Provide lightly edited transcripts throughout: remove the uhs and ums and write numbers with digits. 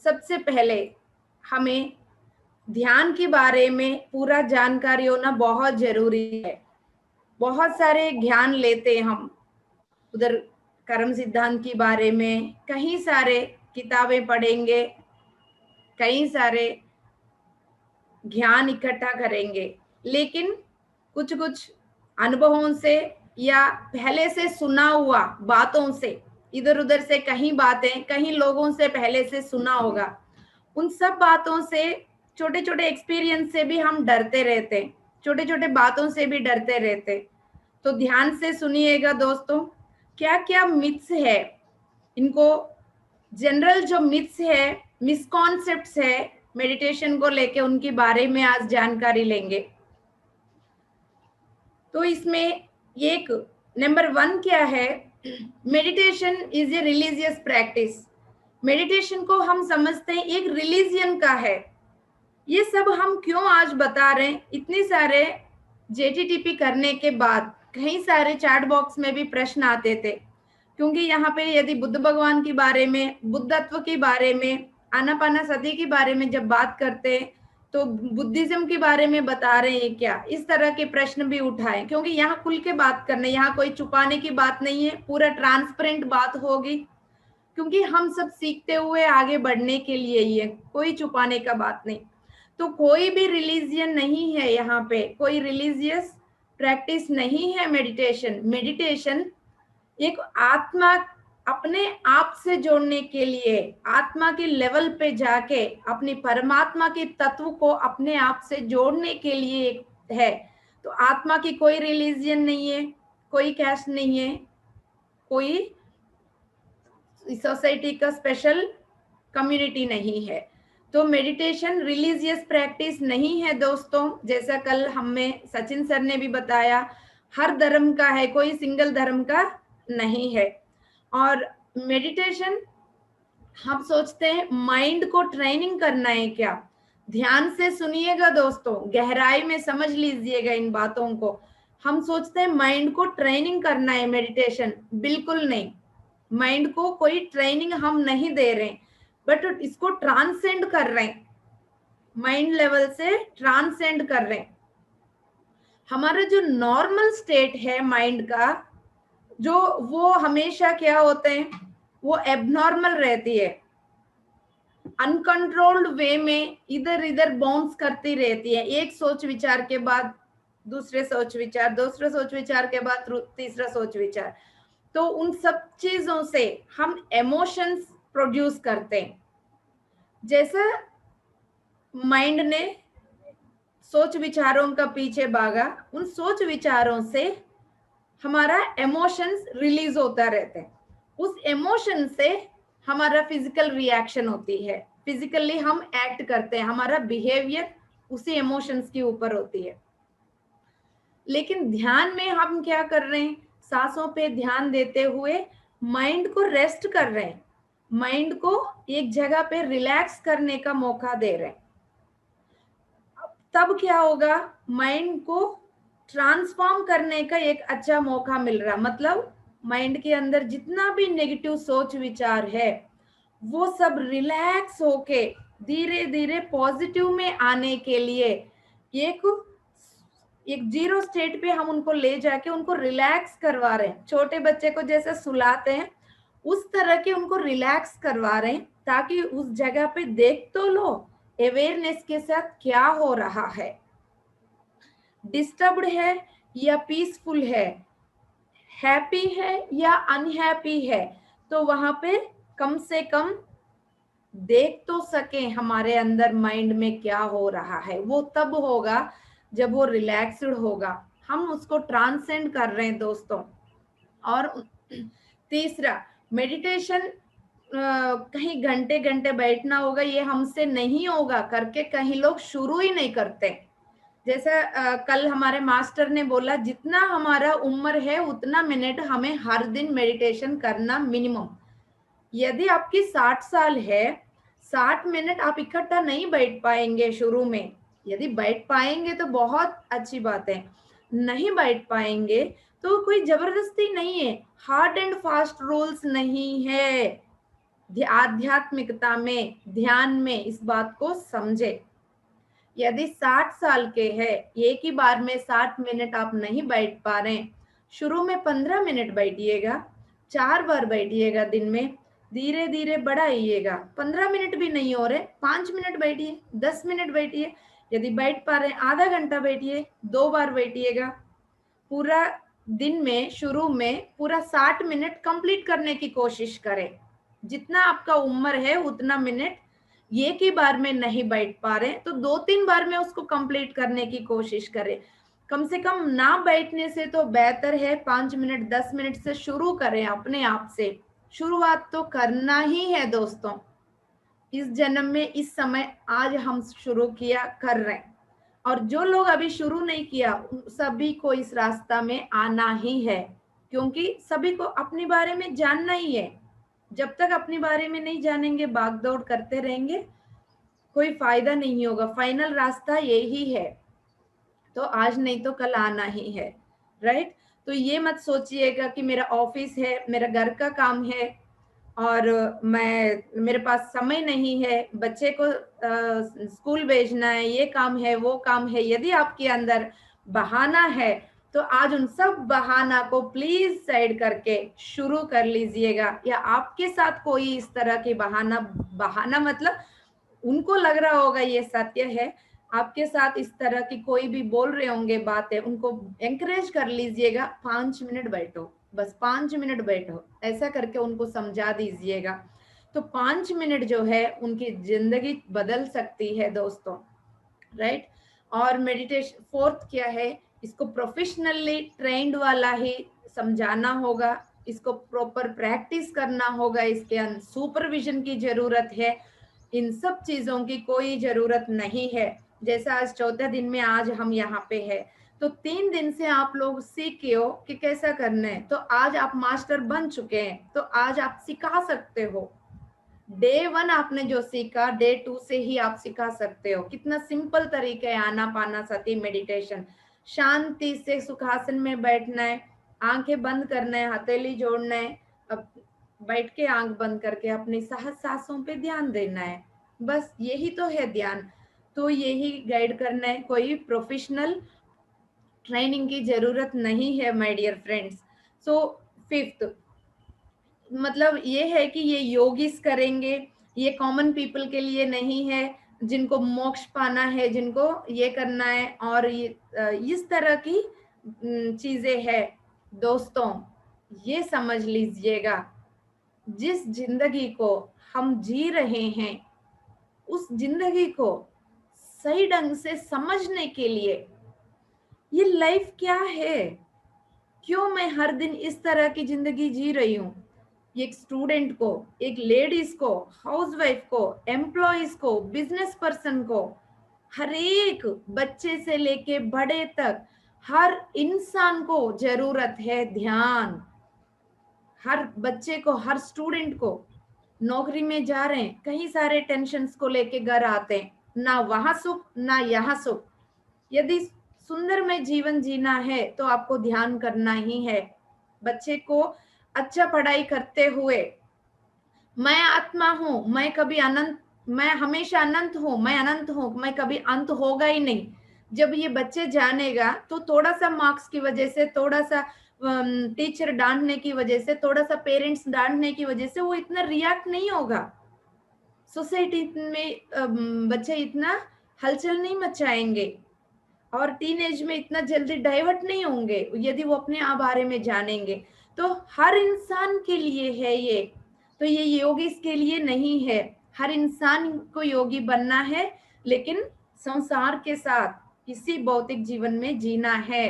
सबसे पहले हमें ध्यान के बारे में पूरा जानकारी होना बहुत जरूरी है। बहुत सारे ज्ञान लेते हैं हम, उधर कर्म सिद्धांत के बारे में कई सारे किताबें पढ़ेंगे, कई सारे ज्ञान इकट्ठा करेंगे, लेकिन कुछ कुछ अनुभवों से या पहले से सुना हुआ बातों से, इधर उधर से कहीं बातें कहीं लोगों से पहले से सुना होगा, उन सब बातों से, छोटे छोटे एक्सपीरियंस से भी हम डरते रहते, छोटे छोटे बातों से भी डरते रहते। तो ध्यान से सुनिएगा दोस्तों, क्या क्या मिथ्स है, इनको जनरल जो मिथ्स है, मिसकॉन्सेप्ट्स है मेडिटेशन को लेके, उनके बारे में आज जानकारी लेंगे। तो इसमें एक नंबर 1 क्या है, meditation is a religious practice. Meditation को हम समझते हैं एक रिलीजियन का है। ये सब हम क्यों आज बता रहे हैं, इतने सारे जेटीटीपी करने के बाद कई सारे चैट बॉक्स में भी प्रश्न आते थे, क्योंकि यहाँ पे यदि बुद्ध भगवान के बारे में, बुद्धत्व के बारे में, आनापानासति के बारे में जब बात करते हैं तो बुद्धिज्म के बारे में बता रहे हैं क्या, इस तरह के प्रश्न भी उठाए, क्योंकि यहाँ खुल के बात करने, यहाँ कोई छुपाने की बात नहीं है, पूरा ट्रांसपेरेंट बात होगी, क्योंकि हम सब सीखते हुए आगे बढ़ने के लिए ही है, कोई छुपाने का बात नहीं। तो कोई भी रिलीजियन नहीं है, यहाँ पे कोई रिलीजियस प्रैक्टिस नहीं है मेडिटेशन। मेडिटेशन एक आत्मा, अपने आप से जोड़ने के लिए, आत्मा के लेवल पे जाके अपनी परमात्मा के तत्व को अपने आप से जोड़ने के लिए है। तो आत्मा की कोई रिलीजियन नहीं है, कोई कैस्ट नहीं है, कोई सोसाइटी का स्पेशल कम्युनिटी नहीं है। तो मेडिटेशन रिलीजियस प्रैक्टिस नहीं है दोस्तों, जैसा कल हमें सचिन सर ने भी बताया, हर धर्म का है, कोई सिंगल धर्म का नहीं है। और मेडिटेशन हम सोचते हैं माइंड को ट्रेनिंग करना है क्या, ध्यान से सुनिएगा दोस्तों, गहराई में समझ लीजिएगा इन बातों को। हम सोचते हैं माइंड को ट्रेनिंग करना है मेडिटेशन, बिल्कुल नहीं, माइंड को कोई ट्रेनिंग हम नहीं दे रहे, बट इसको ट्रांसेंड कर रहे हैं, माइंड लेवल से ट्रांसेंड कर रहे हैं। हमारा जो नॉर्मल स्टेट है माइंड का, जो वो हमेशा क्या होते हैं, वो एबनॉर्मल रहती है, अनकंट्रोल्ड वे में इधर इधर बाउंस करती रहती है, एक सोच विचार के बाद दूसरे सोच विचार, दूसरे सोच विचार के बाद तीसरा सोच विचार। तो उन सब चीजों से हम इमोशंस प्रोड्यूस करते हैं। जैसा माइंड ने सोच विचारों का पीछे भागा, उन सोच विचारों से हमारा इमोशंस रिलीज होता रहता है, उस इमोशन से हमारा फिजिकल रिएक्शन होती है, फिजिकली हम एक्ट करते हैं, हमारा बिहेवियर उसी इमोशंस के ऊपर होती है। लेकिन ध्यान में हम क्या कर रहे हैं, सांसों पे ध्यान देते हुए माइंड को रेस्ट कर रहे हैं, माइंड को एक जगह पे रिलैक्स करने का मौका दे रहे हैं। तब क्या होगा, माइंड को ट्रांसफॉर्म करने का एक अच्छा मौका मिल रहा, मतलब माइंड के अंदर जितना भी नेगेटिव सोच विचार है वो सब रिलैक्स होके धीरे धीरे पॉजिटिव में आने के लिए एक जीरो स्टेट पे हम उनको ले जाके उनको रिलैक्स करवा रहे हैं। छोटे बच्चे को जैसे सुलाते हैं उस तरह के उनको रिलैक्स करवा रहे हैं, ताकि उस जगह पे देख तो लो अवेयरनेस के साथ क्या हो रहा है, डिस्टर्ब्ड है या पीसफुल है, हैप्पी है या अनहैप्पी है, तो वहां पे कम से कम देख तो सके हमारे अंदर माइंड में क्या हो रहा है। वो तब होगा जब वो रिलैक्स्ड होगा, हम उसको ट्रांसेंड कर रहे हैं दोस्तों। और तीसरा, मेडिटेशन कहीं घंटे घंटे बैठना होगा, ये हमसे नहीं होगा करके कहीं लोग शुरू ही नहीं करते। जैसा कल हमारे मास्टर ने बोला, जितना हमारा उम्र है उतना मिनट हमें हर दिन मेडिटेशन करना मिनिमम। यदि आपकी 60 साल है, 60 मिनट आप इकट्ठा नहीं बैठ पाएंगे शुरू में, यदि बैठ पाएंगे तो बहुत अच्छी बात है, नहीं बैठ पाएंगे तो कोई जबरदस्ती नहीं है, हार्ड एंड फास्ट रूल्स नहीं है, आध्यात्मिकता में, ध्यान में इस बात को समझे। यदि 60 साल के हैं, एक ही बार में 60 मिनट आप नहीं बैठ पा रहे, शुरू में 15 मिनट बैठिएगा, 4 बार बैठिएगा दिन में, धीरे धीरे बढ़ाइएगा। 15 मिनट भी नहीं हो रहे, 5 मिनट बैठिए, 10 मिनट बैठिए, यदि बैठ पा रहे आधा घंटा बैठिए, 2 बार बैठिएगा। पूरा दिन में शुरू में पूरा 60 मिनट कंप्लीट करने की कोशिश करें। जितना आपका उम्र है उतना मिनट, एक ही बार में नहीं बैठ पा रहे तो 2-3 बार में उसको कंप्लीट करने की कोशिश करें। कम से कम ना बैठने से तो बेहतर है 5 मिनट 10 मिनट से शुरू करें। अपने आप से शुरुआत तो करना ही है दोस्तों। इस जन्म में इस समय आज हम शुरू किया कर रहे हैं, और जो लोग अभी शुरू नहीं किया उन सभी को इस रास्ता में आना ही है, क्योंकि सभी को अपने बारे में जानना ही है। जब तक अपने बारे में नहीं जानेंगे, भागदौड़ करते रहेंगे, कोई फायदा नहीं होगा। फाइनल रास्ता यही है, तो आज नहीं तो कल आना ही है, राइट। तो ये मत सोचिएगा कि मेरा ऑफिस है, मेरा घर का काम है और मेरे पास समय नहीं है, बच्चे को स्कूल भेजना है, ये काम है वो काम है। यदि आपके अंदर बहाना है तो आज उन सब बहाना को प्लीज साइड करके शुरू कर लीजिएगा। या आपके साथ कोई इस तरह के बहाना बहाना मतलब उनको लग रहा होगा ये सत्य है, आपके साथ इस तरह की कोई भी बोल रहे होंगे बातें, उनको एंकरेज कर लीजिएगा। 5 मिनट बैठो, बस 5 मिनट बैठो, ऐसा करके उनको समझा दीजिएगा। तो 5 मिनट जो है उनकी जिंदगी बदल सकती है दोस्तों, राइट। और मेडिटेशन फोर्थ क्या है, इसको प्रोफेशनली ट्रेंड वाला ही समझाना होगा, इसको प्रॉपर प्रैक्टिस करना होगा, इसके सुपरविजन की जरूरत है। इन सब चीजों की कोई जरूरत नहीं है। जैसा आज चौथे दिन में आज हम यहाँ पे है, तो 3 दिन से आप लोग सीखे हो कि कैसा करना है, तो आज आप मास्टर बन चुके हैं, तो आज आप सिखा सकते हो। डे 1 आपने जो सीखा, डे 2 से ही आप सिखा सकते हो। कितना सिंपल तरीका है आनापानसति मेडिटेशन। शांति से सुखासन में बैठना है, आंखें बंद करना है, हथेली जोड़ना है, अब बैठ के आंख बंद करके अपनी सहज सांसों पे ध्यान देना है, बस यही तो है ध्यान। तो यही गाइड करना है, कोई प्रोफेशनल ट्रेनिंग की जरूरत नहीं है my dear friends. So fifth मतलब ये है कि ये योगीज करेंगे, ये कॉमन पीपल के लिए नहीं है, जिनको मोक्ष पाना है, जिनको ये करना है। और ये इस तरह की चीजें है दोस्तों, ये समझ लीजिएगा। जिस जिंदगी को हम जी रहे हैं उस जिंदगी को सही ढंग से समझने के लिए, ये लाइफ क्या है, क्यों मैं हर दिन इस तरह की जिंदगी जी रही हूँ। एक स्टूडेंट को, एक लेडीज को, हाउसवाइफ को, एम्प्लॉयज को, बिजनेस पर्सन को, हर एक बच्चे से लेके बड़े तक हर इंसान को जरूरत है ध्यान। हर बच्चे को, हर स्टूडेंट को, नौकरी में जा रहे हैं, कई सारे टेंशन्स को लेके घर आते हैं, ना वहां सुख ना यहाँ सुख। यदि सुंदर में जीवन जीना है तो आपको ध्यान करना ही है। बच्चे को अच्छा पढ़ाई करते हुए, मैं आत्मा हूं, मैं कभी अनंत, मैं हमेशा अनंत हूं, मैं अनंत हूं, मैं कभी अंत होगा ही नहीं, जब ये बच्चे जानेगा तो थोड़ा सा मार्क्स की वजह से, थोड़ा सा टीचर डांटने की वजह से, थोड़ा सा पेरेंट्स डांटने की वजह से वो इतना रिएक्ट नहीं होगा। सोसाइटी में बच्चे इतना हलचल नहीं मचाएंगे और टीनेज में इतना जल्दी डाइवर्ट नहीं होंगे यदि वो अपने आप बारे में जानेंगे। तो हर इंसान के लिए है ये, तो ये योगी के लिए नहीं है। हर इंसान को योगी बनना है, लेकिन संसार के साथ इसी भौतिक जीवन में जीना है।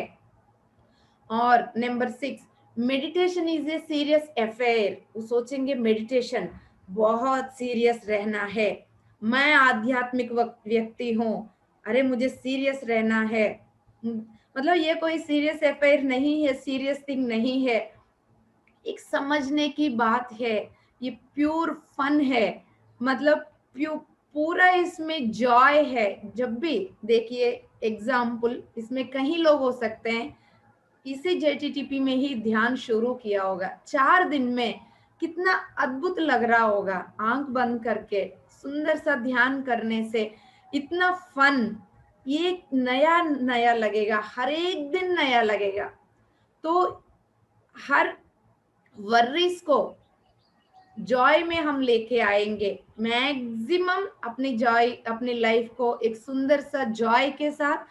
और number 6, meditation is a serious affair. वो सोचेंगे मेडिटेशन बहुत सीरियस रहना है, मैं आध्यात्मिक व्यक्ति हूँ, अरे मुझे सीरियस रहना है। मतलब ये कोई सीरियस अफेयर नहीं है, सीरियस थिंग नहीं है, एक समझने की बात है, ये प्योर फन है। मतलब पूरा इसमें जॉय है। जब भी देखिए एग्जाम्पल, इसमें कई लोग हो सकते हैं इसी JTTP में ही ध्यान शुरू किया होगा, 4 दिन में कितना अद्भुत लग रहा होगा आंख बंद करके सुंदर सा ध्यान करने से, इतना फन, ये नया नया लगेगा, हर एक दिन नया लगेगा। तो हर वर्रीज को जॉय में हम लेके आएंगे, मैक्सिमम अपनी जॉय, अपनी लाइफ को एक सुंदर सा जॉय के साथ,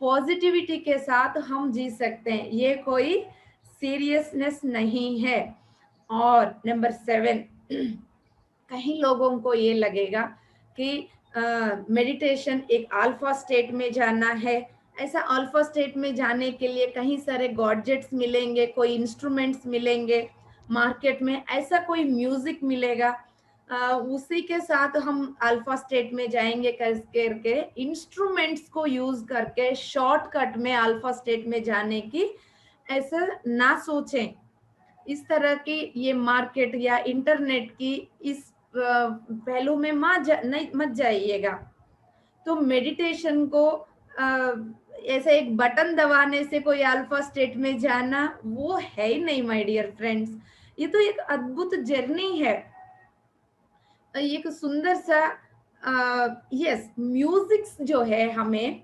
पॉजिटिविटी के साथ हम जी सकते हैं। ये कोई सीरियसनेस नहीं है। और नंबर 7, कहीं लोगों को ये लगेगा कि मेडिटेशन एक अल्फा स्टेट में जाना है। ऐसा अल्फा स्टेट में जाने के लिए कहीं सारे गॉडजेट्स मिलेंगे, कोई इंस्ट्रूमेंट्स मिलेंगे मार्केट में, ऐसा कोई म्यूजिक मिलेगा, उसी के साथ हम अल्फा स्टेट में जाएंगे करके इंस्ट्रूमेंट्स को यूज करके शॉर्टकट में अल्फा स्टेट में जाने की ऐसा ना सोचें। इस तरह की ये मार्केट या इंटरनेट की इस पहलू में मत जाइएगा। तो मेडिटेशन को ऐसे एक बटन दबाने से कोई अल्फा स्टेट में जाना वो है ही नहीं माय डियर फ्रेंड्स। ये तो एक अद्भुत जर्नी है, एक सुंदर सा यस म्यूजिक्स जो है हमें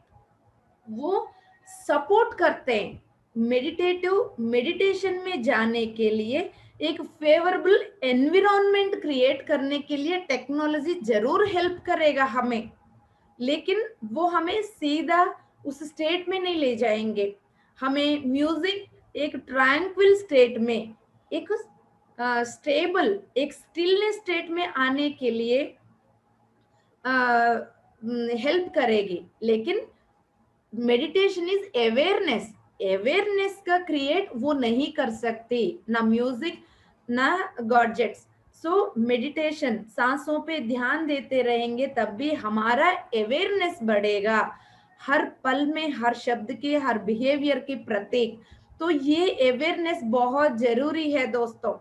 वो सपोर्ट करते हैं। मेडिटेशन में जाने के लिए एक फेवरेबल एनवायरनमेंट क्रिएट करने के लिए टेक्नोलॉजी जरूर हेल्प करेगा हमें, लेकिन वो हमें सीधा उस स्टेट में नहीं ले जाएंगे। हमें म्यूजिक एक ट्रैंक्विल स्टेट में, एक स्टेबल, एक स्टिलनेस स्टेट में आने के लिए हेल्प करेगी। लेकिन मेडिटेशन इज अवेयरनेस, अवेयरनेस का क्रिएट वो नहीं कर सकती, ना म्यूजिक ना गॉडजेट्स। सो मेडिटेशन, सांसों पे ध्यान देते रहेंगे तब भी हमारा अवेयरनेस बढ़ेगा, हर पल में, हर शब्द के, हर बिहेवियर के प्रति। तो ये अवेयरनेस बहुत जरूरी है दोस्तों,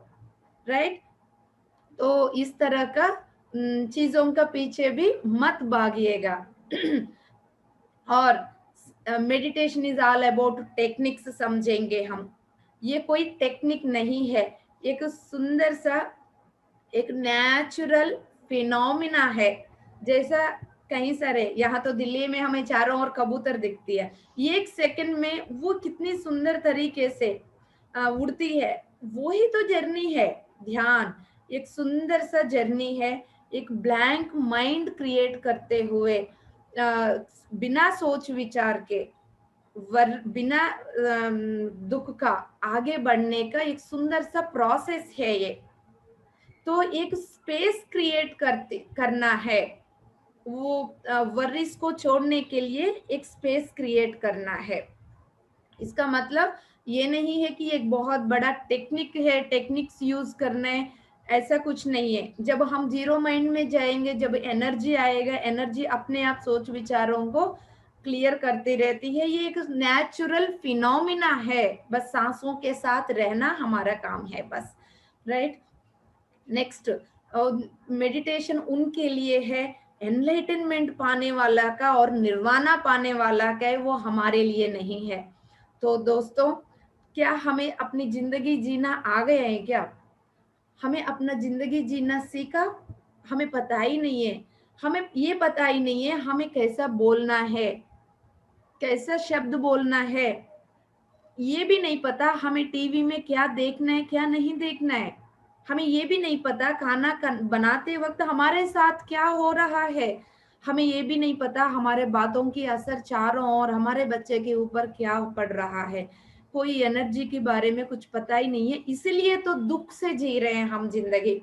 राइट? तो इस तरह का चीजों का पीछे भी मत भागिएगा। और meditation is all about techniques समझेंगे हम। ये कोई टेक्निक नहीं है, एक सुंदर सा एक नेचुरल फिनोमिना है। जैसा कहीं सारे, यहाँ तो दिल्ली में हमें चारों ओर कबूतर दिखती है, ये एक सेकंड में वो कितनी सुंदर तरीके से उड़ती है। वही तो जर्नी है ध्यान, एक सुंदर सा जर्नी है, एक ब्लैंक माइंड क्रिएट करते हुए, बिना सोच विचार के, बिना दुख का आगे बढ़ने का एक सुंदर सा प्रोसेस है ये। तो एक स्पेस क्रिएट करना है, वो वर्रीज को छोड़ने के लिए एक स्पेस क्रिएट करना है। इसका मतलब ये नहीं है कि एक बहुत बड़ा टेक्निक है, टेक्निक्स यूज करना है, ऐसा कुछ नहीं है। जब हम जीरो माइंड में जाएंगे, जब एनर्जी आएगा, एनर्जी अपने आप सोच विचारों को क्लियर करती रहती है। ये एक नेचुरल फिनोमिना है, बस सांसों के साथ रहना हमारा काम है बस, राइट? नेक्स्ट, मेडिटेशन उनके लिए है एनलाइटनमेंट पाने वाला का और निर्वाणा पाने वाला का है, वो हमारे लिए नहीं है। तो दोस्तों, क्या हमें अपनी जिंदगी जीना आ गया है क्या? हमें अपना जिंदगी जीना सीखा? हमें पता ही नहीं है, हमें ये पता ही नहीं है हमें कैसा बोलना है, कैसा शब्द बोलना है, ये भी नहीं पता हमें टीवी में क्या देखना है क्या नहीं देखना है। हमें ये भी नहीं पता खाना बनाते वक्त हमारे साथ क्या हो रहा है। हमें ये भी नहीं पता हमारे बातों की असर चारों ओर हमारे बच्चे के ऊपर क्या पड़ रहा है। कोई एनर्जी के बारे में कुछ पता ही नहीं है, इसलिए तो दुख से जी रहे हैं हम जिंदगी।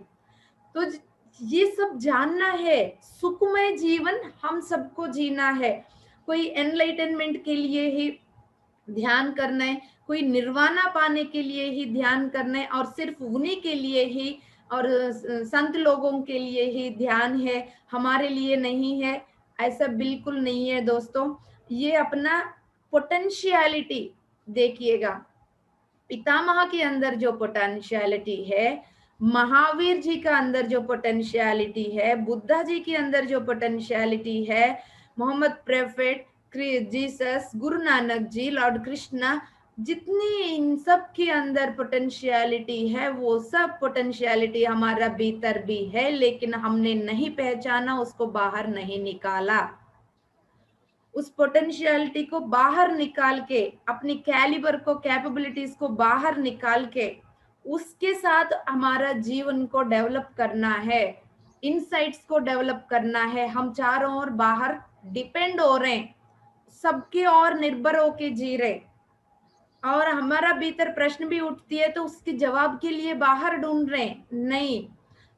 तो ये सब जानना है, सुखमय जीवन हम सबको जीना है। कोई एनलाइटनमेंट के लिए ही ध्यान करना है, कोई निर्वाणा पाने के लिए ही ध्यान करना है, और सिर्फ उन्हीं के लिए ही और संत लोगों के लिए ही ध्यान है, हमारे लिए नहीं है, ऐसा बिल्कुल नहीं है दोस्तों। ये अपना पोटेंशियलिटी देखिएगा, पितामह के अंदर जो पोटेंशियलिटी है, महावीर जी का अंदर जो पोटेंशियलिटी है, बुद्धा जी के अंदर जो पोटेंशियलिटी है, Mohammad prophet, Jesus, Guru Nanak ji, Lord Krishna, जितनी इन सब के अंदर पोटेंशियलिटी है, वो सब पोटेंशियलिटी हमारा भीतर भी है, लेकिन हमने नहीं पहचाना, उसको बाहर नहीं निकाला। उस पोटेंशियलिटी को बाहर निकाल के, अपनी कैलिबर को, कैपेबिलिटीज को बाहर निकाल के, उसके साथ हमारा जीवन को डेवलप करना है, इनसाइट्स को डेवलप करना है। हम चारों ओर बाहर डिपेंड हो रहे हैं, सबके और निर्भर होके जी रहे, और हमारा भीतर प्रश्न भी उठती है तो उसके जवाब के लिए बाहर ढूंढ रहे हैं। नहीं,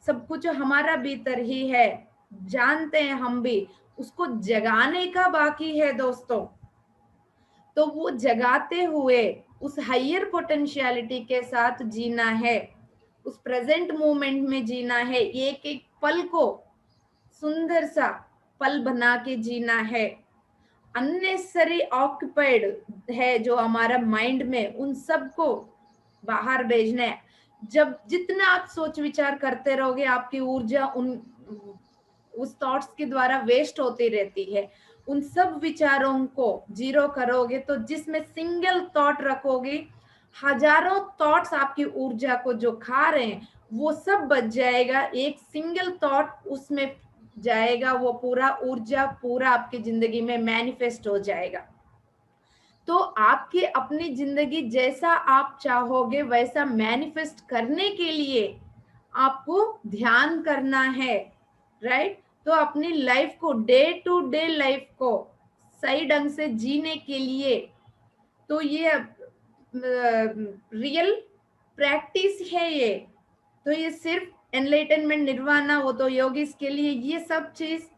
सब कुछ हमारा भीतर ही है, जानते हैं हम भी, उसको जगाने का बाकी है दोस्तों। तो वो जगाते हुए उस हायर पोटेंशियलिटी के साथ जीना है, उस प्रेजेंट मोमेंट में जीना है, एक एक पल को सुंदर सा पल बना के जीना है। अननेसेसरी ऑक्युपाइड है जो हमारा माइंड में, उन सबको बाहर भेजना है। जब जितना आप सोच विचार करते रहोगे, आपकी ऊर्जा उस थॉट्स के द्वारा वेस्ट होती रहती है। उन सब विचारों को जीरो करोगे तो जिसमें सिंगल थॉट रखोगे, हजारों थॉट्स आपकी ऊर्जा को जो खा रहे हैं वो सब बच जाएगा। एक सिंगल थॉट उसमें जाएगा, वो पूरा ऊर्जा पूरा आपकी जिंदगी में मैनिफेस्ट हो जाएगा। तो आपकी अपनी जिंदगी जैसा आप चाहोगे वैसा मैनिफेस्ट करने के लिए आपको ध्यान करना है, राइट। तो अपनी लाइफ को, डे टू डे लाइफ को सही ढंग से जीने के लिए, तो ये रियल प्रैक्टिस है ये। तो ये सिर्फ एनलाइटनमेंट, निर्वाणा, वो तो योगीज के लिए, ये सब चीज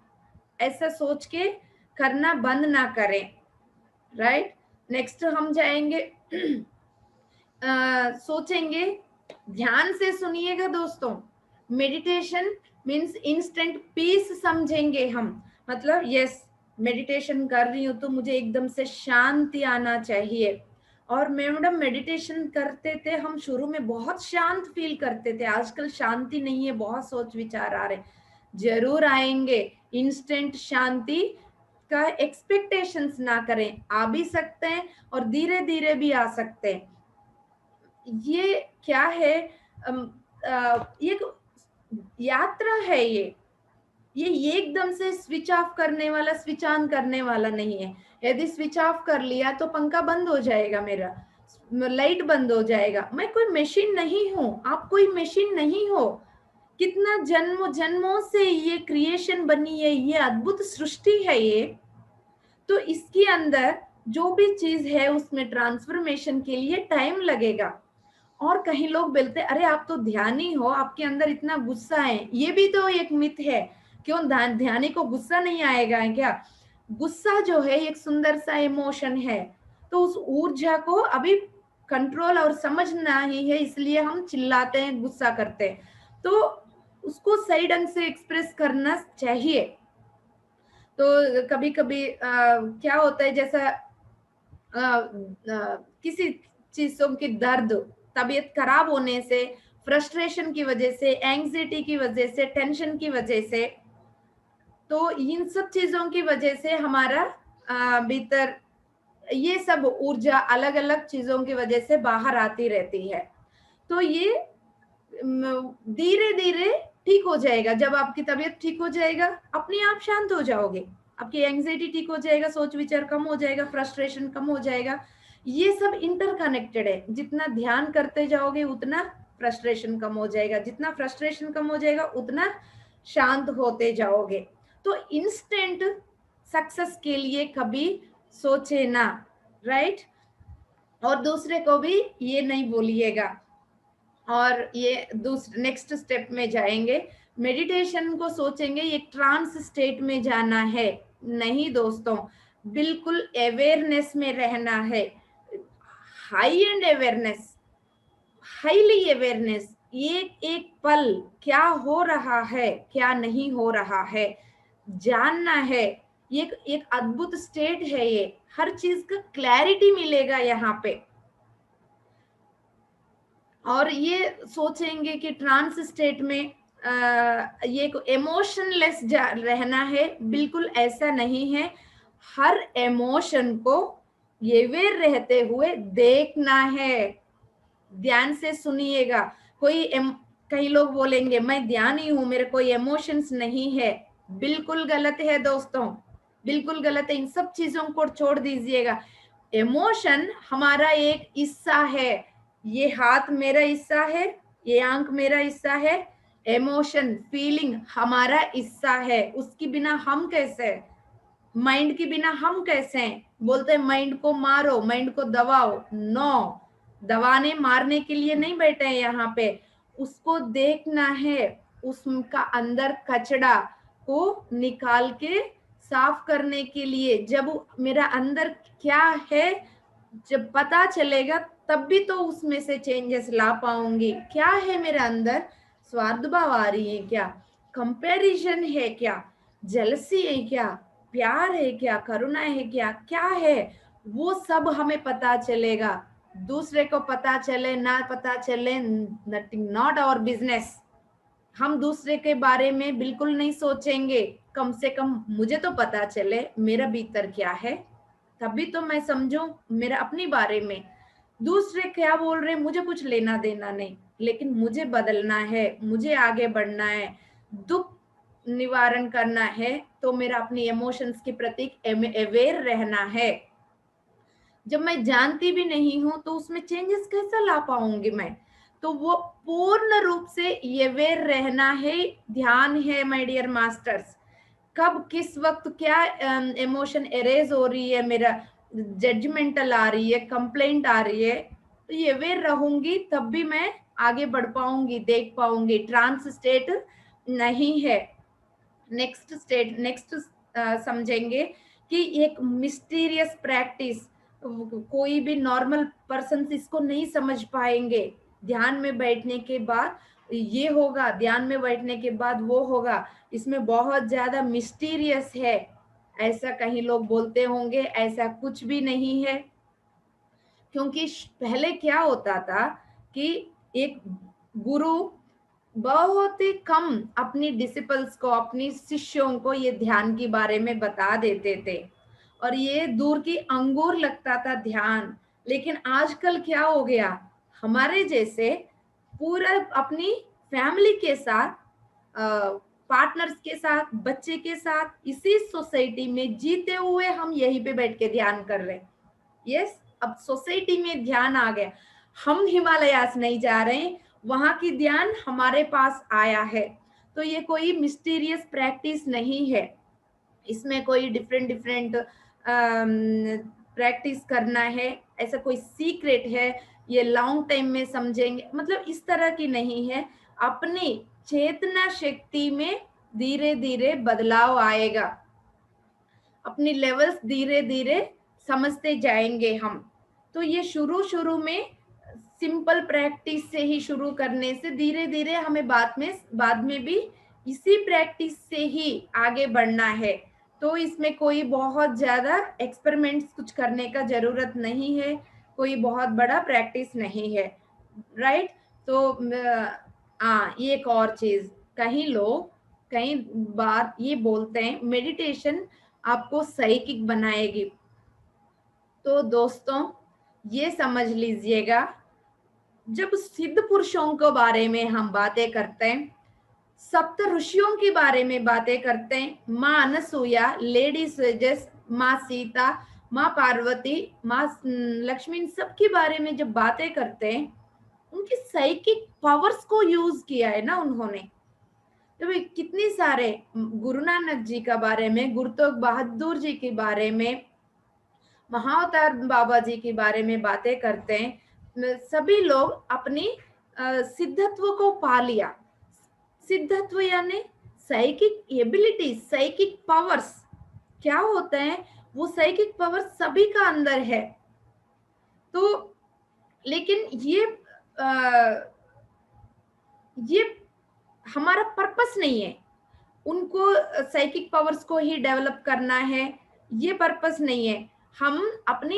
ऐसा सोच के करना बंद ना करें, राइट। नेक्स्ट हम जाएंगे सोचेंगे, ध्यान से सुनिएगा दोस्तों। मेडिटेशन मीन्स इंस्टेंट पीस समझेंगे हम। मतलब यस, मेडिटेशन कर रही हूँ तो मुझे एकदम से शांति आना चाहिए। और मैडम मेडिटेशन करते थे हम शुरू में, बहुत शांत फील करते थे, आजकल शांति नहीं है, बहुत सोच विचार आ रहे। जरूर आएंगे, इंस्टेंट शांति का एक्सपेक्टेशंस ना करें, आ भी सकते हैं और धीरे धीरे भी आ सकते हैं। ये क्या है, ये यात्रा है, ये एकदम से स्विच ऑफ करने वाला, स्विच ऑन करने वाला नहीं है। यदि स्विच ऑफ कर लिया तो पंखा बंद हो जाएगा, मेरा लाइट बंद हो जाएगा। मैं कोई मशीन नहीं हूं, आप कोई मशीन नहीं हो। कितना जन्मों जन्मों से ये क्रिएशन बनी है, ये अद्भुत सृष्टि है ये। तो इसके अंदर जो भी चीज है उसमें ट्रांसफॉर्मेशन के लिए टाइम लगेगा। और कहीं लोग बोलते, अरे आप तो ध्यानी हो, आपके अंदर इतना गुस्सा है। ये भी तो एक मिथ है। क्यों ध्यानी को गुस्सा नहीं आएगा है क्या? गुस्सा जो है एक सुंदर सा इमोशन है, तो उस ऊर्जा को अभी कंट्रोल और समझना ही है, इसलिए हम चिल्लाते हैं, गुस्सा करते हैं। तो उसको सही ढंग से एक्सप्रेस करना चाहिए। तो कभी कभी क्या होता है, जैसा किसी चीजों की दर्द, तबीयत खराब होने से, फ्रस्ट्रेशन की वजह से, एंग्जाइटी की वजह से, टेंशन की वजह से, तो इन सब चीजों की वजह से हमारा भीतर ये सब ऊर्जा अलग अलग चीजों की वजह से बाहर आती रहती है। तो ये धीरे धीरे ठीक हो जाएगा। जब आपकी तबीयत ठीक हो जाएगा, अपने आप शांत हो जाओगे, आपकी एंग्जाइटी ठीक हो जाएगा, सोच विचार कम हो जाएगा, फ्रस्ट्रेशन कम हो जाएगा। ये सब इंटरकनेक्टेड है। जितना ध्यान करते जाओगे उतना फ्रस्ट्रेशन कम हो जाएगा, जितना फ्रस्ट्रेशन कम हो जाएगा उतना शांत होते जाओगे। तो इंस्टेंट सक्सेस के लिए कभी सोचे ना, राइट। और दूसरे को भी ये नहीं बोलिएगा। और ये दूसरे नेक्स्ट स्टेप में जाएंगे, मेडिटेशन को सोचेंगे एक ट्रांस स्टेट में जाना है। नहीं दोस्तों, बिल्कुल अवेयरनेस में रहना है, high and awareness, highly awareness. एक एक पल क्या हो रहा है, क्या नहीं हो रहा है, जानना है। ये एक अद्भुत स्टेट है, ये हर चीज का क्लैरिटी मिलेगा यहाँ पे। और ये सोचेंगे कि ट्रांस स्टेट में ये इमोशनलेस रहना है। बिल्कुल ऐसा नहीं है, हर इमोशन को अवेयर रहते हुए देखना है। ध्यान से सुनिएगा। कई लोग बोलेंगे मैं ध्यानी हूं, मेरे कोई इमोशंस नहीं है। बिल्कुल गलत है दोस्तों, बिल्कुल गलत है। इन सब चीजों को छोड़ दीजिएगा। इमोशन हमारा एक हिस्सा है। ये हाथ मेरा हिस्सा है, ये आंख मेरा हिस्सा है। इमोशन फीलिंग हमारा हिस्सा है। उसके बिना हम कैसे, माइंड के बिना हम कैसे हैं? बोलते हैं माइंड को मारो, माइंड को दबाओ। नो, दबाने मारने के लिए नहीं बैठे हैं यहाँ पे। उसको देखना है, उसका अंदर कचड़ा को निकाल के साफ करने के लिए। जब मेरा अंदर क्या है जब पता चलेगा, तब भी तो उसमें से चेंजेस ला पाऊंगी। क्या है मेरे अंदर? स्वार्थ भाव आ रही है क्या? कंपैरिजन है क्या? जेलसी है क्या? प्यार है क्या? करुणा है क्या? क्या है? वो सब हमें पता चलेगा। दूसरे को पता चले ना पता चले, नथिंग, नॉट आवर बिजनेस। हम दूसरे के बारे में बिल्कुल नहीं सोचेंगे। कम से कम मुझे तो पता चले मेरा भीतर क्या है, तभी तो मैं समझूं मेरा अपने बारे में। दूसरे क्या बोल रहे हैं मुझे कुछ लेना देना नहीं, लेकिन मुझे बदलना है, मुझे आगे बढ़ना है, दुख निवारण करना है। तो मेरा अपनी इमोशंस के प्रति अवेयर रहना है। जब मैं जानती भी नहीं हूं तो उसमें चेंजेस कैसे ला पाऊंगी मैं? तो वो पूर्ण रूप से अवेयर रहना है। ध्यान है माय डियर मास्टर्स। कब किस वक्त क्या इमोशन एरेज हो रही है, मेरा जजमेंटल आ रही है, कंप्लेंट आ रही है, तो ये अवेयर रहूंगी तब भी मैं आगे बढ़ पाऊंगी, देख पाऊंगी। ट्रांस स्टेट नहीं है। नेक्स्ट स्टेट, नेक्स्ट समझेंगे कि एक मिस्टीरियस प्रैक्टिस, कोई भी नॉर्मल पर्सन इसको नहीं समझ पाएंगे। ध्यान में बैठने के बाद ये होगा, ध्यान में बैठने के बाद वो होगा। इसमें बहुत ज्यादा मिस्टीरियस है। ऐसा कहीं लोग बोलते होंगे, ऐसा कुछ भी नहीं है। क्योंकि पहले क्या होता था कि एक गुरु बहुत ही कम अपनी डिसिपल्स को, अपनी शिष्यों को ये ध्यान के बारे में बता देते थे, और ये दूर की अंगूर लगता था ध्यान। लेकिन आजकल क्या हो गया, हमारे जैसे पूरा अपनी फैमिली के साथ, पार्टनर्स के साथ, बच्चे के साथ, इसी सोसाइटी में जीते हुए हम यहीं पे बैठ के ध्यान कर रहे हैं। यस, अब सोसाइटी में ध्यान आ गया। हम हिमालयास नहीं जा रहे हैं, वहां की ध्यान हमारे पास आया है। तो ये कोई मिस्टीरियस प्रैक्टिस नहीं है। इसमें कोई डिफरेंट डिफरेंट प्रैक्टिस करना है, ऐसा कोई सीक्रेट है, ये लॉन्ग टाइम में समझेंगे, मतलब इस तरह की नहीं है। अपनी चेतना शक्ति में धीरे धीरे बदलाव आएगा। अपनी लेवल्स धीरे धीरे समझते जाएंगे हम। तो ये शुरू शुरू में सिंपल प्रैक्टिस से ही शुरू करने से धीरे धीरे हमें बाद में भी इसी प्रैक्टिस से ही आगे बढ़ना है। तो इसमें कोई बहुत ज्यादा एक्सपेरिमेंट्स कुछ करने का जरूरत नहीं है, कोई बहुत बड़ा प्रैक्टिस नहीं है। राइट? तो ये एक और चीज, कहीं लोग कई बार ये बोलते हैं मेडिटेशन आपको साइकिक बनाएगी। तो दोस्तों ये समझ लीजिएगा, जब सिद्ध पुरुषों के बारे में हम बातें करते हैं, सप्त ऋषियों के बारे में बातें करते हैं, माँ अनसुईया, लेडी सेजस, माँ सीता, माँ पार्वती, माँ लक्ष्मी, इन सब के बारे में जब बातें करते हैं, उनकी साइकिक पावर्स को यूज किया है ना उन्होंने। तो भाई कितनी सारे, गुरु नानक जी के बारे में, गुरु तेग बहादुर जी के बारे में, महाअवतार बाबा जी के बारे में बातें करते हैं। सभी लोग अपनी सिद्धत्व को पा लिया। सिद्धत्व यानी साइकिक एबिलिटी, साइकिक पावर्स क्या होते हैं? वो साइकिक पावर्स सभी का अंदर है। तो लेकिन ये हमारा पर्पस नहीं है। उनको साइकिक पावर्स को ही डेवलप करना है, ये पर्पस नहीं है। हम अपनी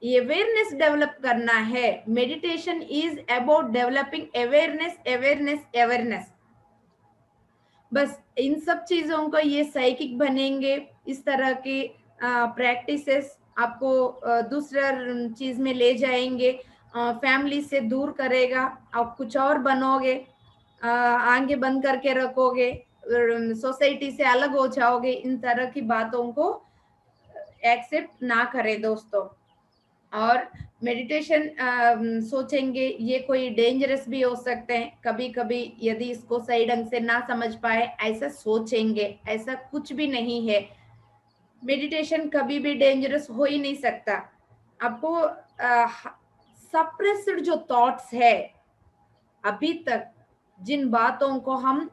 अवेयरनेस डेवलप करना है। Meditation is about developing awareness, awareness, awareness. बस इन सब चीजों को ये साइकिक बनेंगे, इस तरह की प्रैक्टिसेस आपको दूसरा चीज में ले जाएंगे, फैमिली से दूर करेगा, आप कुछ और बनोगे, आंखें बंद करके रखोगे, सोसाइटी से अलग हो जाओगे। इन तरह की बातों को एक्सेप्ट ना करें दोस्तों। और मेडिटेशन सोचेंगे ये कोई डेंजरस भी हो सकते हैं कभी कभी, यदि इसको सही ढंग से ना समझ पाए ऐसा सोचेंगे, ऐसा कुछ भी नहीं है। मेडिटेशन कभी भी डेंजरस हो ही नहीं सकता। आपको सप्रेस्ड जो थॉट्स है अभी तक, जिन बातों को हम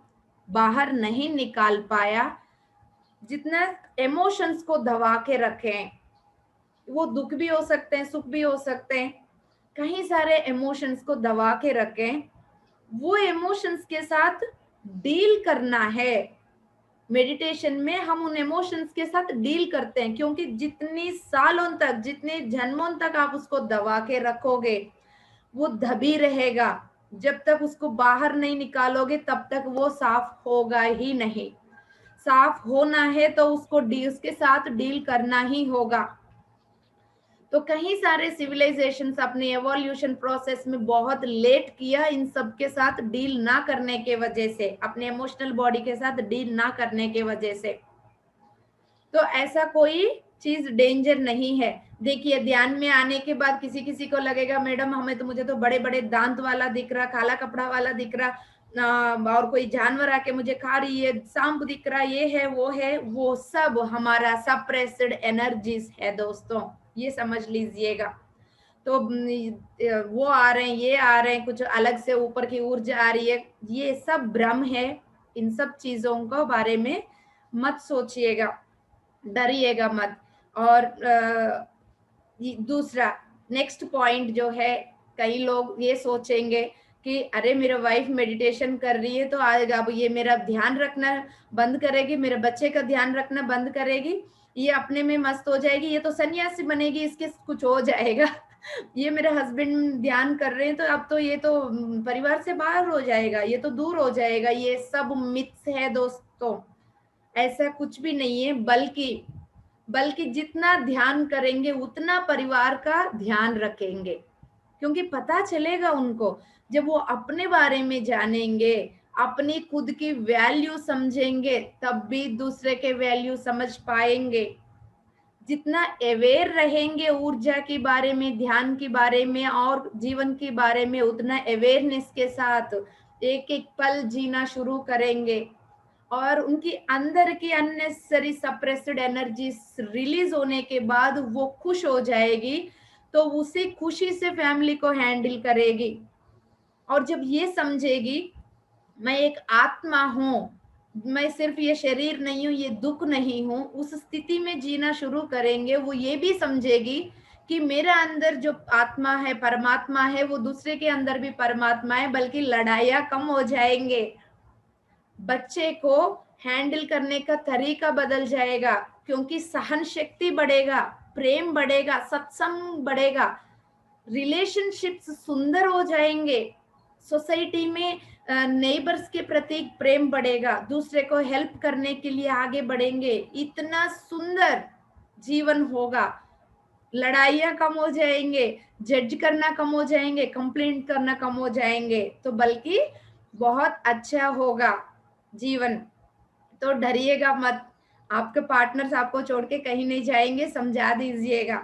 बाहर नहीं निकाल पाया, जितना इमोशंस को दबा के रखें, वो दुख भी हो सकते हैं, सुख भी हो सकते हैं, कहीं सारे इमोशंस को दबा के रखें, वो इमोशंस के साथ डील करना है। मेडिटेशन में हम उन इमोशंस के साथ डील करते हैं, क्योंकि जितनी सालों तक, जितने जन्मों तक आप उसको दबा के रखोगे वो दबी रहेगा। जब तक उसको बाहर नहीं निकालोगे तब तक वो साफ होगा ही नहीं। साफ होना है तो उसको उसके साथ डील करना ही होगा। तो कहीं सारे सिविलाइजेशंस अपने एवोल्यूशन प्रोसेस में बहुत लेट किया इन सब के साथ डील ना करने के वजह से, अपने इमोशनल बॉडी के साथ डील ना करने के वजह से। तो ऐसा कोई चीज डेंजर नहीं है। देखिए ध्यान में आने के बाद किसी किसी को लगेगा मैडम मुझे तो बड़े बड़े दांत वाला दिख रहा, काला कपड़ा वाला दिख रहा, और कोई जानवर आके मुझे खा रही है, सांप दिख रहा, ये है वो है। वो सब हमारा सप्रेस्ड एनर्जीज है दोस्तों, ये समझ लीजिएगा। तो वो आ रहे हैं, ये आ रहे हैं, कुछ अलग से ऊपर की ऊर्जा आ रही है, ये सब भ्रम है। इन सब चीजों को बारे में मत सोचिएगा, डरिएगा मत। और दूसरा नेक्स्ट पॉइंट जो है, कई लोग ये सोचेंगे कि अरे मेरा वाइफ मेडिटेशन कर रही है तो आज अब ये मेरा ध्यान रखना बंद करेगी, मेरे बच्चे का ध्यान रखना बंद करेगी, ये अपने में मस्त हो जाएगी, ये तो सन्यासी बनेगी, इसके कुछ हो जाएगा। ये मेरे हस्बैंड ध्यान कर रहे हैं तो अब तो ये तो परिवार से बाहर हो जाएगा, ये तो दूर हो जाएगा। ये सब मिथ्स है दोस्तों, ऐसा कुछ भी नहीं है। बल्कि जितना ध्यान करेंगे उतना परिवार का ध्यान रखेंगे, क्योंकि पता चलेगा उनको, जब वो अपने बारे में जानेंगे, अपनी खुद की वैल्यू समझेंगे, तब भी दूसरे के वैल्यू समझ पाएंगे। जितना अवेयर रहेंगे ऊर्जा के बारे में, ध्यान के बारे में और जीवन के बारे में, उतना अवेयरनेस के साथ एक एक पल जीना शुरू करेंगे, और उनकी अंदर की अननेसेसरी सप्रेस्ड एनर्जी रिलीज होने के बाद वो खुश हो जाएगी, तो उसी खुशी से फैमिली को हैंडल करेगी। और जब ये समझेगी मैं एक आत्मा हूं, मैं सिर्फ ये शरीर नहीं हूं, ये दुख नहीं हूं, उस स्थिति में जीना शुरू करेंगे। वो ये भी समझेगी कि मेरा अंदर जो आत्मा है, परमात्मा है, वो दूसरे के अंदर भी परमात्मा है, बल्कि लड़ाइयां कम हो जाएंगे, बच्चे को हैंडल करने का तरीका बदल जाएगा, क्योंकि सहन शक्ति बढ़ेगा, प्रेम बढ़ेगा, सत्संग बढ़ेगा, रिलेशनशिप्स सुंदर हो जाएंगे, सोसाइटी में नेबर्स के प्रति प्रेम बढ़ेगा, दूसरे को हेल्प करने के लिए आगे बढ़ेंगे, इतना सुंदर जीवन होगा। लड़ाइयां कम हो जाएंगे, जज करना कम हो जाएंगे, कंप्लेंट करना कम हो जाएंगे, तो बल्कि बहुत अच्छा होगा जीवन। तो डरिएगा मत, आपके पार्टनर्स आपको छोड़ के कहीं नहीं जाएंगे, समझा दीजिएगा।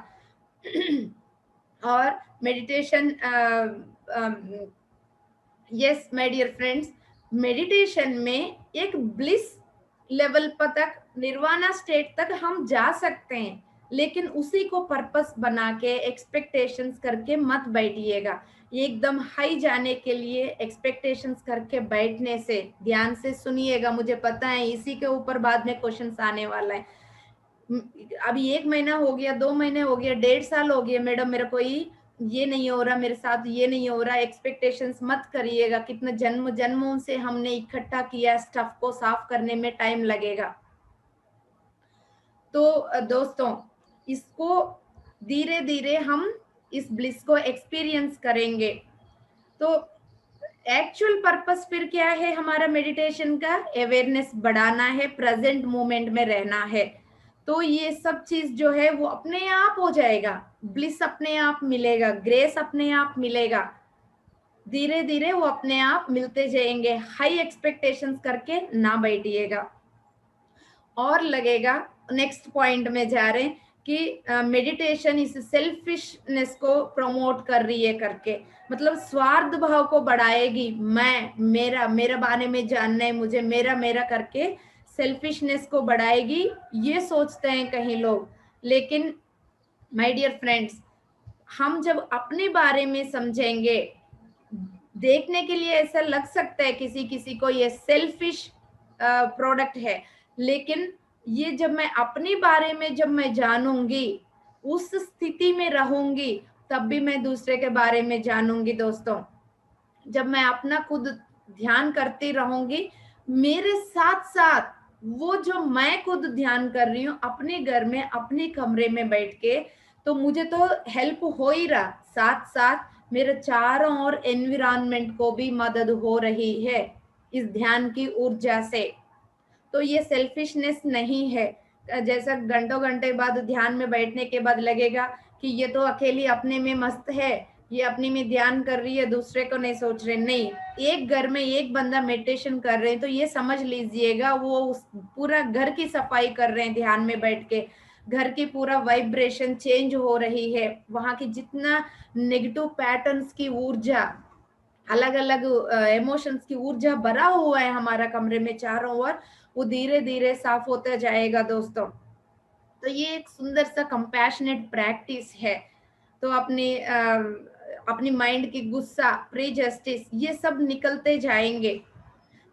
और meditation, yes my dear friends, meditation में एक ब्लिस लेवल पर तक, निर्वाणा स्टेट तक हम जा सकते हैं, लेकिन उसी को पर्पस बना के एक्सपेक्टेशंस करके मत बैठिएगा। एकदम हाई जाने के लिए एक्सपेक्टेशंस करके बैठने से, ध्यान से सुनिएगा, मुझे पता है इसी के ऊपर बाद में क्वेश्चंस आने वाला है। अभी 1 महीना हो गया, 2 महीने हो गया, 1.5 साल हो गया मैडम, मेरा कोई ये नहीं हो रहा, मेरे साथ ये नहीं हो रहा। एक्सपेक्टेशंस मत करिएगा, कितने जन्मों से हमने इकट्ठा किया, स्टफ को साफ करने में टाइम लगेगा। तो दोस्तों, इसको धीरे धीरे हम इस ब्लिस को एक्सपीरियंस करेंगे। तो एक्चुअल पर्पस फिर क्या है हमारा मेडिटेशन का? अवेयरनेस बढ़ाना है, प्रेजेंट मोमेंट में रहना है। तो ये सब चीज जो है वो अपने आप हो जाएगा, ब्लिस अपने आप मिलेगा, ग्रेस अपने आप मिलेगा, धीरे धीरे वो अपने आप मिलते जाएंगे। हाई एक्सपेक्टेशंस करके ना बैठिएगा। और लगेगा नेक्स्ट पॉइंट में जा रहे हैं कि मेडिटेशन इस सेल्फिशनेस को प्रमोट कर रही है करके, मतलब स्वार्थ भाव को बढ़ाएगी। मैं मेरा मेरा बारे में जानना है मुझे, मेरा मेरा करके सेल्फिशनेस को बढ़ाएगी, ये सोचते हैं कहीं लोग। लेकिन माय डियर फ्रेंड्स, हम जब अपने बारे में समझेंगे, देखने के लिए ऐसा लग सकता है किसी किसी को ये सेल्फिश प्रोडक्ट है, लेकिन ये जब मैं अपने बारे में जब मैं जानूंगी, उस स्थिति में रहूंगी, तब भी मैं दूसरे के बारे में जानूंगी दोस्तों। जब मैं अपना खुद ध्यान करती रहूंगी, मेरे साथ साथ वो जो मैं खुद ध्यान कर रही हूँ अपने घर में अपने कमरे में बैठ के, तो मुझे तो हेल्प हो ही रहा, साथ साथ मेरे चारों ओर एनवायरनमेंट को भी मदद हो रही है इस ध्यान की ऊर्जा से। तो ये सेल्फिशनेस नहीं है। जैसा घंटों घंटे बाद ध्यान में बैठने के बाद लगेगा कि ये तो अकेली अपने में मस्त है, ये अपने में ध्यान कर रही है, दूसरे को नहीं सोच रहे। नहीं, एक घर में एक बंदा मेडिटेशन कर रहे हैं तो ये समझ लीजिएगा वो पूरा घर की सफाई कर रहे हैं ध्यान में बैठ के। घर की पूरा वाइब्रेशन चेंज हो रही है, वहां की जितना नेगेटिव पैटर्न्स की ऊर्जा, अलग अलग इमोशंस की ऊर्जा भरा हुआ है हमारा कमरे में चारों ओर, वो धीरे धीरे साफ होता जाएगा दोस्तों। तो ये एक सुंदर सा कंपैशनेट प्रैक्टिस है। तो अपनी माइंड की गुस्सा, प्रेजस्टिस, ये सब निकलते जाएंगे,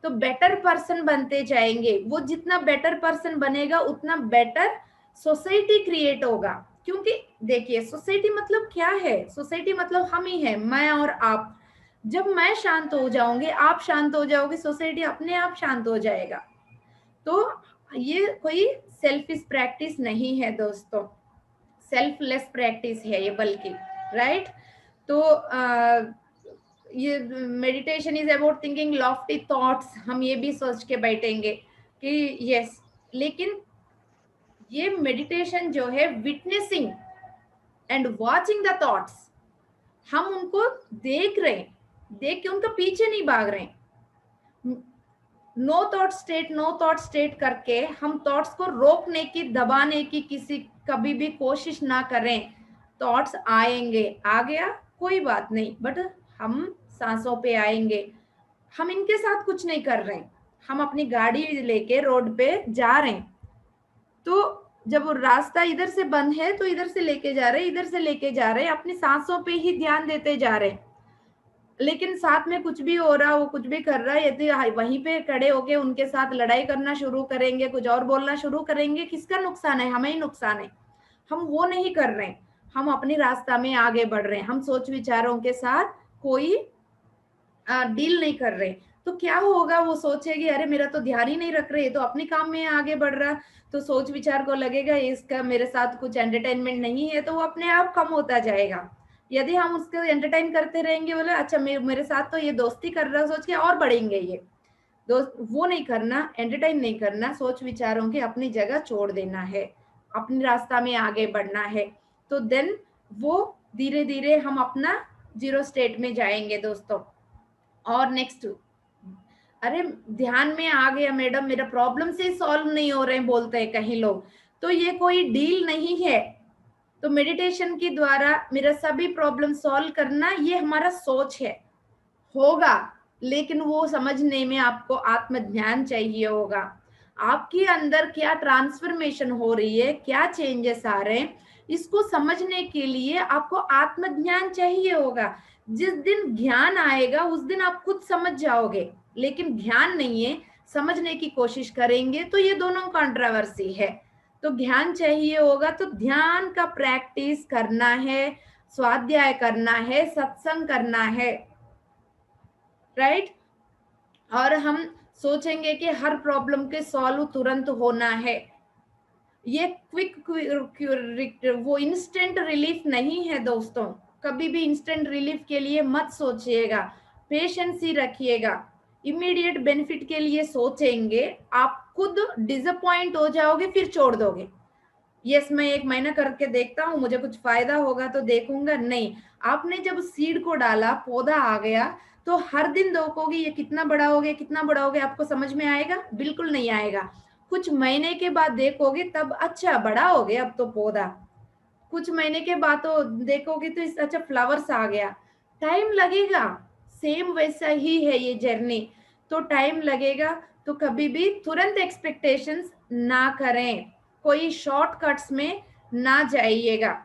तो बेटर पर्सन बनते जाएंगे। वो जितना बेटर पर्सन बनेगा उतना बेटर सोसाइटी क्रिएट होगा। क्योंकि देखिए, सोसाइटी मतलब क्या है? सोसाइटी मतलब हम ही है, मैं और आप। जब मैं शांत हो जाऊंगी, आप शांत हो जाओगे, सोसाइटी अपने आप शांत हो जाएगा। तो ये कोई सेल्फिश प्रैक्टिस नहीं है दोस्तों, सेल्फलेस प्रैक्टिस है ये बल्कि, राइट। तो ये meditation is about thinking Lofty thoughts, हम ये भी सोच के बैठेंगे कि यस, लेकिन ये मेडिटेशन जो है witnessing and watching the thoughts, हम उनको देख रहे हैं, देख के उनका पीछे नहीं भाग रहे हैं। No thought state, no thought state करके हम थॉट्स को रोकने की, दबाने की किसी कभी भी कोशिश ना करें। थॉट्स आएंगे, आ गया कोई बात नहीं, बट हम सांसों पे आएंगे, हम इनके साथ कुछ नहीं कर रहे हैं, हम अपनी गाड़ी लेके रोड पे जा रहे हैं। तो जब रास्ता इधर से बंद है तो इधर से लेके जा रहे हैं, इधर से लेके जा रहे हैं, अपनी सांसों पे ही ध्यान देते जा रहे हैं। लेकिन साथ में कुछ भी हो रहा, वो कुछ भी कर रहा है, यदि वहीं पे खड़े होके उनके साथ लड़ाई करना शुरू करेंगे, कुछ और बोलना शुरू करेंगे, किसका नुकसान है? हमें ही नुकसान है। हम वो नहीं कर रहे हैं, हम अपनी रास्ता में आगे बढ़ रहे हैं, हम सोच विचारों के साथ कोई डील नहीं कर रहे। तो क्या होगा? वो सोचेगी अरे मेरा तो ध्यान ही नहीं रख रहे, तो अपने काम में आगे बढ़ रहा। तो सोच विचार को लगेगा इसका मेरे साथ कुछ एंटरटेनमेंट नहीं है, तो वो अपने आप कम होता जाएगा। यदि हम उसको एंटरटेन करते रहेंगे, बोले अच्छा मेरे साथ तो ये दोस्ती कर रहा है, सोच के और बढ़ेंगे ये दोस्त। वो नहीं करना, एंटरटेन नहीं करना, सोच विचारों की अपनी जगह छोड़ देना है, अपने रास्ता में आगे बढ़ना है। तो देन वो धीरे धीरे हम अपना जीरो स्टेट में जाएंगे दोस्तों। और नेक्स्ट, अरे ध्यान में आ गया मैडम, मेरा प्रॉब्लम से सॉल्व नहीं हो रहे हैं बोलते हैं कहीं लोग, तो ये कोई डील नहीं है। तो मेडिटेशन के द्वारा मेरा सभी प्रॉब्लम सॉल्व करना, ये हमारा सोच है, होगा, लेकिन वो समझने में आपको आत्मज्ञान चाहिए होगा। आपके अंदर क्या ट्रांसफॉर्मेशन हो रही है, क्या चेंजेस आ रहे हैं, इसको समझने के लिए आपको आत्मज्ञान चाहिए होगा। जिस दिन ज्ञान आएगा उस दिन आप खुद समझ जाओगे, लेकिन ज्ञान नहीं है, समझने की कोशिश करेंगे, तो ये दोनों कंट्रोवर्सी है। तो ज्ञान चाहिए होगा, तो ध्यान का प्रैक्टिस करना है, स्वाध्याय करना है, सत्संग करना है, राइट। और हम सोचेंगे कि हर प्रॉब्लम के सॉल्व तुरंत होना है, ये क्विक वो इंस्टेंट रिलीफ नहीं है दोस्तों। कभी भी इंस्टेंट रिलीफ के लिए मत सोचिएगा, पेशेंस ही रखिएगा। इमीडिएट बेनिफिट के लिए सोचेंगे, आप खुद डिसअपॉइंट हो जाओगे, फिर छोड़ दोगे। यस मैं 1 महीना करके देखता हूँ, मुझे कुछ फायदा होगा तो देखूंगा, नहीं। आपने जब सीड को डाला, पौधा आ गया, तो हर दिन देखोगे ये कितना बड़ा हो गया, कितना बड़ा हो गया, आपको समझ में आएगा? बिल्कुल नहीं आएगा। कुछ महीने के बाद देखोगे तब अच्छा बड़ा हो गया अब तो पौधा, कुछ महीने के बाद तो देखोगे तो इस अच्छा फ्लावर्स आ गया, टाइम लगेगा। सेम वैसा ही है ये जर्नी, तो टाइम लगेगा। तो कभी भी तुरंत एक्सपेक्टेशंस ना करें, कोई शॉर्टकट्स में ना जाइएगा।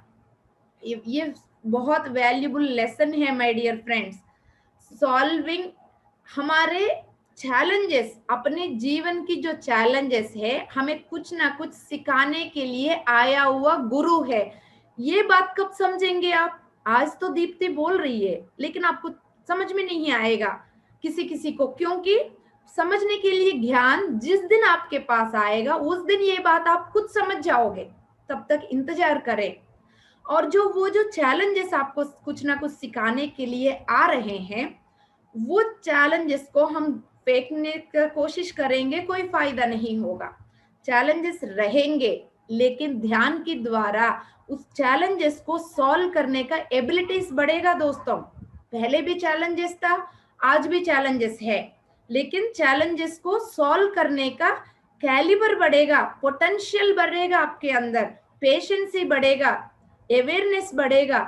ये बहुत वैल्यूबल लेसन है माय डियर फ्रेंड्स। सॉल्विंग हमारे चैलेंजेस, अपने जीवन की जो चैलेंजेस है, हमें कुछ ना कुछ सिखाने के लिए आया हुआ गुरु है। ये बात कब समझेंगे आप? आज तो दीप्ति बोल रही है, लेकिन आपको समझ में नहीं आएगा किसी किसी को, क्योंकि समझने के लिए ज्ञान जिस दिन आपके पास आएगा उस दिन ये बात आप खुद समझ जाओगे, तब तक इंतजार करें। और जो चैलेंजेस आपको कुछ ना कुछ सिखाने के लिए आ रहे हैं, वो चैलेंजेस को हम फेंकने की कोशिश करेंगे, कोई फायदा नहीं होगा। चैलेंजेस रहेंगे, लेकिन ध्यान के द्वारा उस चैलेंजेस को सॉल्व करने का एबिलिटीज बढ़ेगा दोस्तों। पहले भी चैलेंजेस था, आज भी चैलेंजेस है, लेकिन चैलेंजेस को सॉल्व करने का कैलिबर बढ़ेगा, पोटेंशियल बढ़ेगा आपके अंदर, पेशेंस ही बढ़ेगा, अवेयरनेस बढ़ेगा,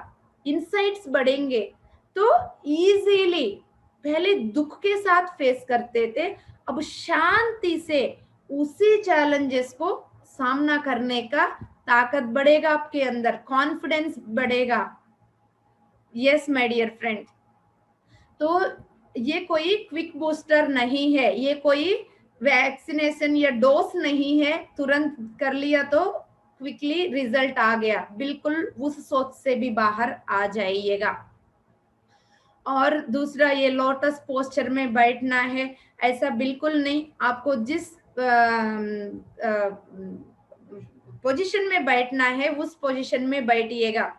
इंसाइट्स बढ़ेंगे। तो इजीली पहले दुख के साथ फेस करते थे, अब शांति से उसी चैलेंजेस को सामना करने का ताकत बढ़ेगा आपके अंदर, कॉन्फिडेंस बढ़ेगा। यस माय डियर फ्रेंड, तो ये कोई क्विक बूस्टर नहीं है, ये कोई वैक्सीनेशन या डोज नहीं है तुरंत कर लिया तो क्विकली रिजल्ट आ गया, बिल्कुल उस सोच से भी बाहर आ जाइएगा। और दूसरा ये लोटस पोस्चर में बैठना है, ऐसा बिल्कुल नहीं। आपको जिस पोजीशन में बैठना है उस पोजीशन में बैठिएगा,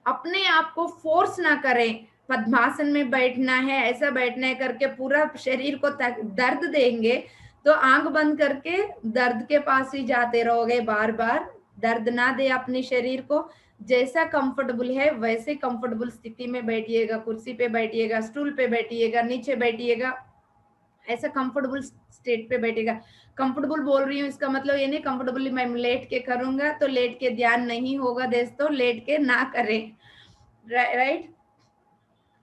अपने आप को फोर्स ना करें। पद्मासन में बैठना है, ऐसा बैठना है करके पूरा शरीर को दर्द देंगे तो आंख बंद करके दर्द के पास ही जाते रहोगे बार बार। दर्द ना दे अपने शरीर को, जैसा कंफर्टेबल है वैसे कंफर्टेबल स्थिति में बैठिएगा, कुर्सी पे बैठिएगा, स्टूल पे बैठिएगा, नीचे बैठिएगा, ऐसा कंफर्टेबल स्टेट पे बैठेगा। कंफर्टेबल बोल रही हूँ इसका मतलब ये नहीं कंफर्टेबली मैं लेट के करूंगा, तो लेट के ध्यान नहीं होगा दोस्तों, लेट के ना करें, राइट।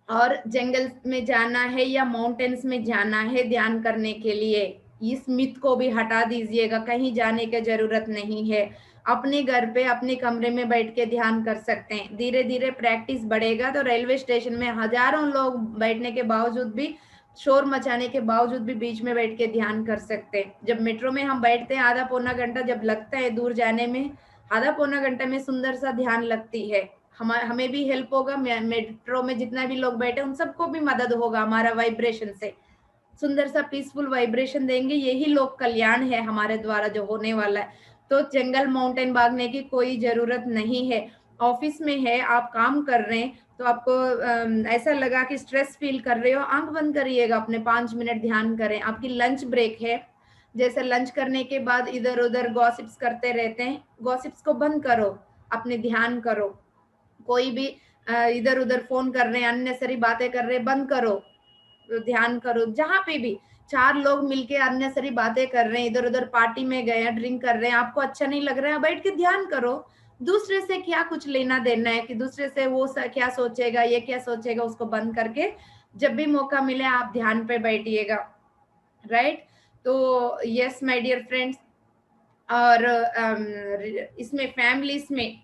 और जंगल में जाना है या माउंटेन्स में जाना है ध्यान करने के लिए, इस मिथ को भी हटा दीजिएगा, कहीं जाने की जरूरत नहीं है। अपने घर पे अपने कमरे में बैठ के ध्यान कर सकते हैं। धीरे धीरे प्रैक्टिस बढ़ेगा तो रेलवे स्टेशन में हजारों लोग बैठने के बावजूद भी, शोर मचाने के बावजूद भी बीच में बैठ के ध्यान कर सकते हैं। जब मेट्रो में हम बैठते हैं आधा पौना घंटा जब लगता है दूर जाने में, आधा पौना घंटा में सुंदर सा ध्यान लगती है। हमें भी हेल्प होगा, मेट्रो में जितना भी लोग बैठे उन सबको भी मदद होगा हमारा वाइब्रेशन से, सुंदर सा पीसफुल वाइब्रेशन देंगे, यही लोक कल्याण है हमारे द्वारा जो होने वाला है। तो जंगल माउंटेन भागने की कोई जरूरत नहीं है। ऑफिस में है, आप काम कर रहे हैं तो आपको ऐसा लगा कि स्ट्रेस फील कर रहे हो, आंख बंद करिएगा, अपने 5 मिनट ध्यान करें। आपकी लंच ब्रेक है, जैसे लंच करने के बाद इधर उधर गॉसिप्स करते रहते हैं, गॉसिप्स को बंद करो, अपने ध्यान करो। कोई भी इधर उधर फोन कर रहे हैं, अननेसरी बातें कर रहे हैं, बंद करो, ध्यान करो। जहां पे भी 4 लोग मिलके अननेसरी बातें कर रहे हैं, इधर उधर पार्टी में गए हैं, ड्रिंक कर रहे हैं, आपको अच्छा नहीं लग रहा है, बैठ के ध्यान करो। दूसरे से क्या कुछ लेना देना है कि दूसरे से वो क्या सोचेगा, ये क्या सोचेगा, उसको बंद करके जब भी मौका मिले आप ध्यान पे बैठिएगा, राइट। तो यस माय डियर फ्रेंड्स, और इसमें फैमिलीज में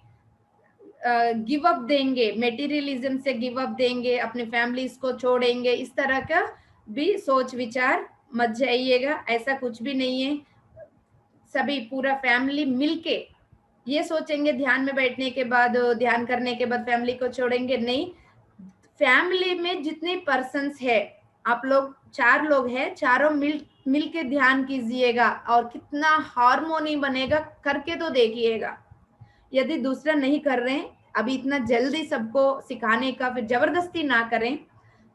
गिव अप देंगे, मेटीरियलिज्म से गिव अप देंगे, अपने फैमिलीज को छोड़ेंगे, इस तरह का भी सोच विचार मत जाइएगा, ऐसा कुछ भी नहीं है। सभी पूरा फैमिली मिलके ये सोचेंगे ध्यान में बैठने के बाद, ध्यान करने के बाद फैमिली को छोड़ेंगे, नहीं। फैमिली में जितने पर्सन्स है, आप लोग 4 लोग हैं, चारों मिल के ध्यान कीजिएगा और कितना हार्मोनी बनेगा, करके तो देखिएगा। यदि दूसरा नहीं कर रहे हैं, अभी इतना जल्दी सबको सिखाने का फिर जबरदस्ती ना करें,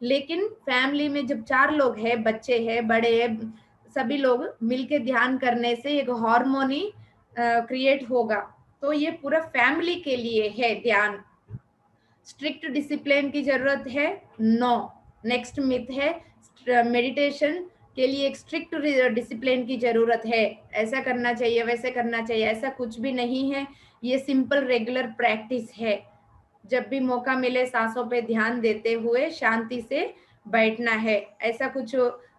लेकिन फैमिली में जब 4 लोग हैं, बच्चे हैं, बड़े हैं, सभी लोग मिलके ध्यान करने से एक हार्मोनी क्रिएट होगा। तो ये पूरा फैमिली के लिए है ध्यान। स्ट्रिक्ट डिसिप्लिन की जरूरत है? नो। नेक्स्ट मिथ है मेडिटेशन के लिए एक स्ट्रिक्ट डिसिप्लिन की जरूरत है, ऐसा करना चाहिए वैसे करना चाहिए, ऐसा कुछ भी नहीं है। ये सिंपल रेगुलर प्रैक्टिस है। जब भी मौका मिले सांसों पे ध्यान देते हुए शांति से बैठना है। ऐसा कुछ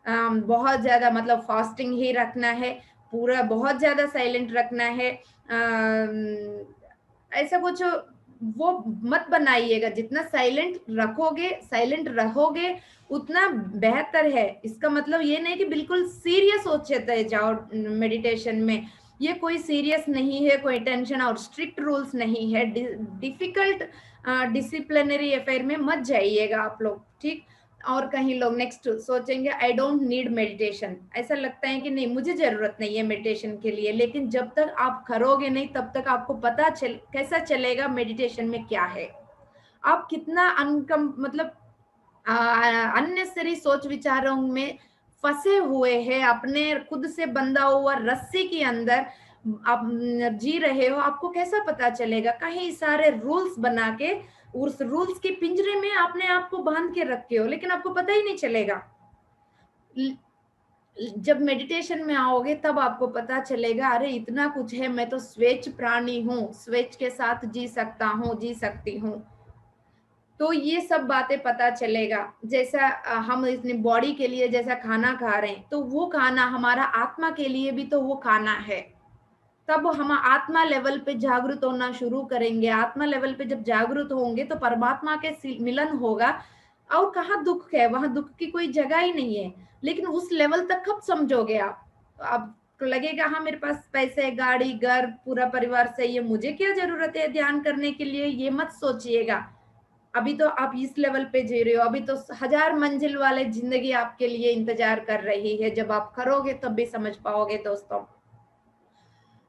बहुत ज्यादा मतलब फास्टिंग ही रखना है, पूरा बहुत ज्यादा साइलेंट रखना है, ऐसा कुछ वो मत बनाइएगा। जितना साइलेंट रखोगे, साइलेंट रहोगे, उतना बेहतर है। इसका मतलब ये नहीं कि बिल्कुल सीरियस हो जाओ मेडिटेशन में। ये कोई सीरियस नहीं है, कोई टेंशन और स्ट्रिक्ट रूल्स नहीं है। डिफिकल्ट डिसिप्लिनरी अफेयर में मत जाइएगा आप लोग, ठीक। और कहीं लोग नेक्स्ट सोचेंगे आई डोंट नीड मेडिटेशन, ऐसा लगता है कि नहीं मुझे जरूरत नहीं है मेडिटेशन के लिए। लेकिन जब तक आप करोगे नहीं तब तक आपको पता कैसा चलेगा मेडिटेशन में क्या है। आप कितना मतलब अननेसेसरी सोच विचारों में फंसे हुए हैं, अपने खुद से बंधा हुआ रस्सी के अंदर आप जी रहे हो, आपको कैसा पता चलेगा? कहीं सारे रूल्स बना के उस रूल्स के पिंजरे में आपने आपको बांध के रखे हो, लेकिन आपको पता ही नहीं चलेगा। जब मेडिटेशन में आओगे तब आपको पता चलेगा अरे इतना कुछ है, मैं तो स्वेच्छ प्राणी हूँ, स्वेच्छ के साथ जी सकता हूँ, जी सकती हूँ। तो ये सब बातें पता चलेगा। जैसा हम इतनी बॉडी के लिए जैसा खाना खा रहे हैं, तो वो खाना हमारा आत्मा के लिए भी तो वो खाना है। तब हम आत्मा लेवल पे जागृत होना शुरू करेंगे। आत्मा लेवल पे जब जागृत होंगे तो परमात्मा के मिलन होगा। और कहाँ दुख है? वहां दुख की कोई जगह ही नहीं है। लेकिन उस लेवल तक कब समझोगे आप? तो आपको लगेगा हाँ मेरे पास पैसे, गाड़ी, घर, पूरा परिवार सही है, मुझे क्या जरूरत है ध्यान करने के लिए? ये मत सोचिएगा। अभी तो आप इस लेवल पे जी रहे हो, अभी तो 1000 मंजिल वाले जिंदगी आपके लिए इंतजार कर रही है। जब आप करोगे तब भी समझ पाओगे दोस्तों।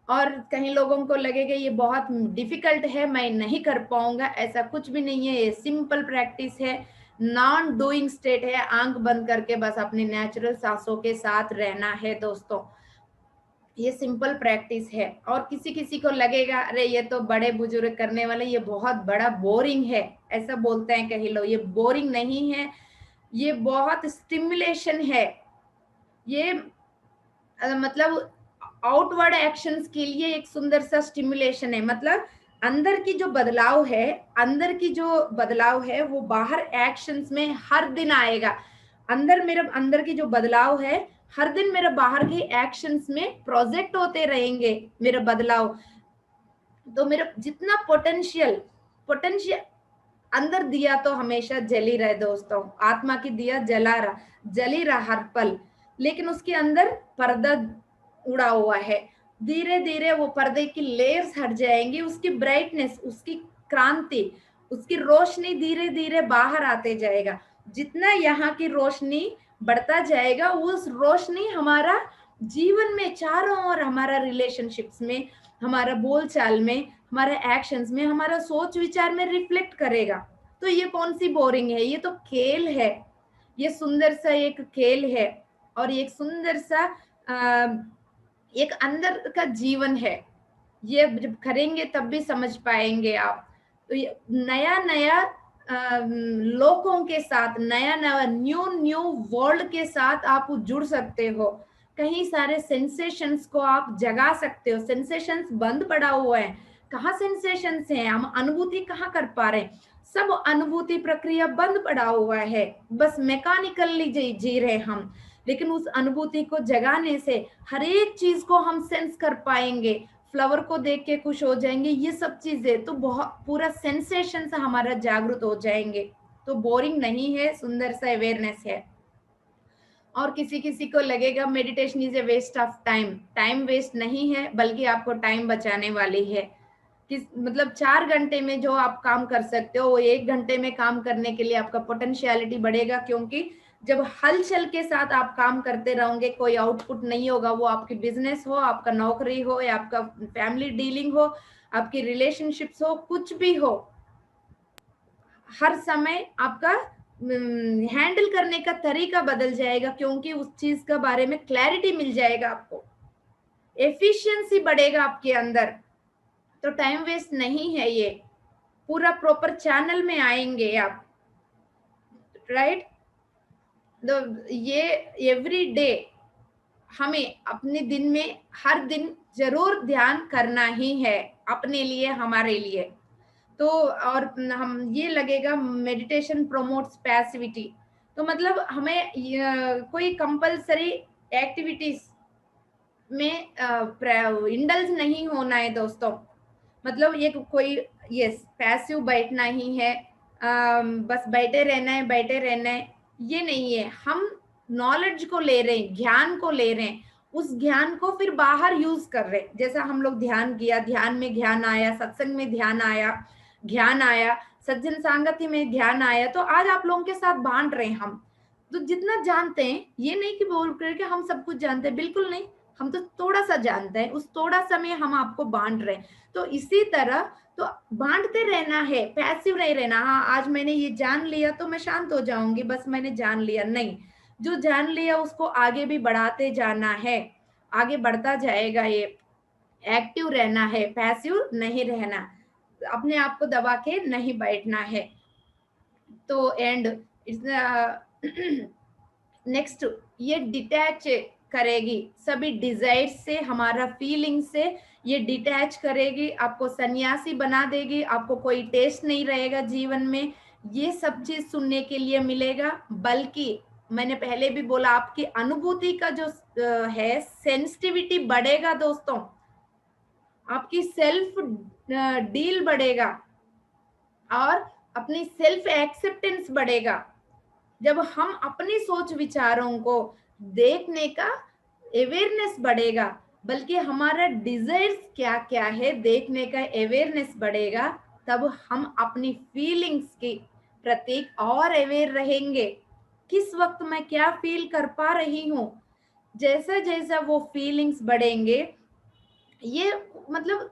और कहीं लोगों को लगेगा ये बहुत डिफिकल्ट है, मैं नहीं कर पाऊंगा, ऐसा कुछ भी नहीं है। ये सिंपल प्रैक्टिस है, नॉन डूइंग स्टेट है। आंख बंद करके बस अपने नेचुरल सांसों के साथ रहना है दोस्तों। ये सिंपल प्रैक्टिस है। और किसी किसी को लगेगा अरे ये तो बड़े बुजुर्ग करने वाले, ये बहुत बड़ा बोरिंग है, ऐसा बोलते हैं कहीं लोग। ये बोरिंग नहीं है, ये बहुत स्टिमुलेशन है। ये मतलब आउटवर्ड एक्शंस के लिए एक सुंदर सा स्टिमुलेशन है। मतलब अंदर की जो बदलाव है, अंदर की जो बदलाव है वो बाहर एक्शंस में हर दिन आएगा। अंदर मेरा अंदर की जो बदलाव है हर दिन मेरा बाहर के एक्शंस में प्रोजेक्ट होते रहेंगे मेरा बदलाव। तो मेरा जितना पोटेंशियल पोटेंशियल अंदर दिया तो हमेशा जल ही रहे दोस्तों। आत्मा की दिया जल ही रहा हर पल। लेकिन उसके अंदर पर्दा उड़ा हुआ है। धीरे धीरे वो पर्दे की लेयर्स हट जाएंगी, उसकी ब्राइटनेस, उसकी क्रांति, उसकी रोशनी धीरे धीरे बाहर आते जाएगा। जितना यहाँ की रोशनी बढ़ता जाएगा, उस रोशनी हमारा जीवन में चारों ओर, हमारा रिलेशनशिप्स में, हमारा बोलचाल में, हमारे एक्शंस में, हमारा सोच विचार में रिफ्लेक्ट करेगा। तो ये कौन सी बोरिंग है? ये तो खेल है। ये सुंदर सा एक खेल है और एक सुंदर सा एक अंदर का जीवन है। ये जब करेंगे तब भी समझ पाएंगे आप। तो ये नया नया लोगों के साथ, नया नया न्यू वर्ल्ड के साथ आप जुड़ सकते हो। कहीं सारे सेंसेशंस को आप जगा सकते हो। सेंसेशंस बंद पड़ा हुआ है, कहाँ सेंसेशंस हैं? हम अनुभूति कहाँ कर पा रहे हैं? सब अनुभूति प्रक्रिया बंद पड़ा हुआ है, बस मैकेनिकली जी रहे हम। लेकिन उस अनुभूति को जगाने से हर एक चीज को हम सेंस कर पाएंगे। फ्लावर को देख के खुश हो जाएंगे, ये सब चीजें तो बहुत पूरा सेंसेशन से हमारा जागृत हो जाएंगे। तो बोरिंग नहीं है, सुंदर सा अवेयरनेस है। और किसी किसी को लगेगा meditation is a waste of time. Time waste नहीं है, बल्कि आपको टाइम बचाने वाली है। किस मतलब 4 घंटे में जो आप काम कर सकते हो वो 1 घंटे में काम करने के लिए आपका पोटेंशियलिटी बढ़ेगा। क्योंकि जब हलचल के साथ आप काम करते रहोगे, कोई आउटपुट नहीं होगा। वो आपकी बिजनेस हो, आपका नौकरी हो, या आपका फैमिली डीलिंग हो, आपकी रिलेशनशिप्स हो, कुछ भी हो, हर समय आपका हैंडल करने का तरीका बदल जाएगा। क्योंकि उस चीज के बारे में क्लैरिटी मिल जाएगा आपको, एफिशिएंसी बढ़ेगा आपके अंदर। तो टाइम वेस्ट नहीं है, ये पूरा प्रॉपर चैनल में आएंगे आप, राइट। तो ये एवरी डे हमें अपने दिन में हर दिन जरूर ध्यान करना ही है, अपने लिए, हमारे लिए। तो और हम ये लगेगा मेडिटेशन प्रोमोट्स पैसिविटी, तो मतलब हमें कोई कंपलसरी एक्टिविटीज में इंडल्ज नहीं होना है दोस्तों। मतलब ये कोई यस पैसिव बैठना ही है, बस बैठे रहना है, बैठे रहना है, ये नहीं है। हम नॉलेज को ले रहे हैं, ज्ञान को ले रहे हैं, उस ज्ञान को फिर बाहर यूज कर रहे हैं। जैसा हम लोग ध्यान किया, ध्यान में ज्ञान आया, सत्संग में ध्यान आया, ज्ञान आया, सज्जन सांगति में ध्यान आया, तो आज आप लोगों के साथ बांट रहे हैं हम। तो जितना जानते हैं, ये नहीं कि बोल करके हम सब कुछ जानते हैं, बिल्कुल नहीं, हम तो थोड़ा सा जानते हैं, उस थोड़ा सा में हम आपको बांट रहे हैं। तो इसी तरह तो बांटते रहना है, पैसिव नहीं रहना। हाँ, आज मैंने ये जान लिया तो मैं शांत हो जाऊंगी, बस मैंने जान लिया, नहीं। जो जान लिया उसको आगे भी बढ़ाते जाना है, आगे बढ़ता जाएगा। ये एक्टिव रहना है, पैसिव नहीं रहना, अपने आप को दबा के नहीं बैठना है। तो एंड नेक्स्ट, ये डिटैच करेगी सभी डिजायर से, हमारा फीलिंग से ये डिटैच करेगी, आपको सन्यासी बना देगी, आपको कोई टेस्ट नहीं रहेगा जीवन में। ये सब चीज सुनने के लिए मिलेगा, बल्कि मैंने पहले भी बोला, आपकी अनुभूति का जो है सेंसिटिविटी बढ़ेगा दोस्तों, आपकी सेल्फ डील बढ़ेगा और अपनी सेल्फ एक्सेप्टेंस बढ़ेगा। जब हम अपनी सोच विचारों को देखने का अवेयरनेस बढ़ेगा, बल्कि हमारा डिजायर्स क्या क्या है देखने का अवेयरनेस बढ़ेगा, तब हम अपनी फीलिंग्स के प्रति और अवेयर रहेंगे। किस वक्त मैं क्या फील कर पा रही हूँ, जैसा जैसा वो फीलिंग्स बढ़ेंगे, ये मतलब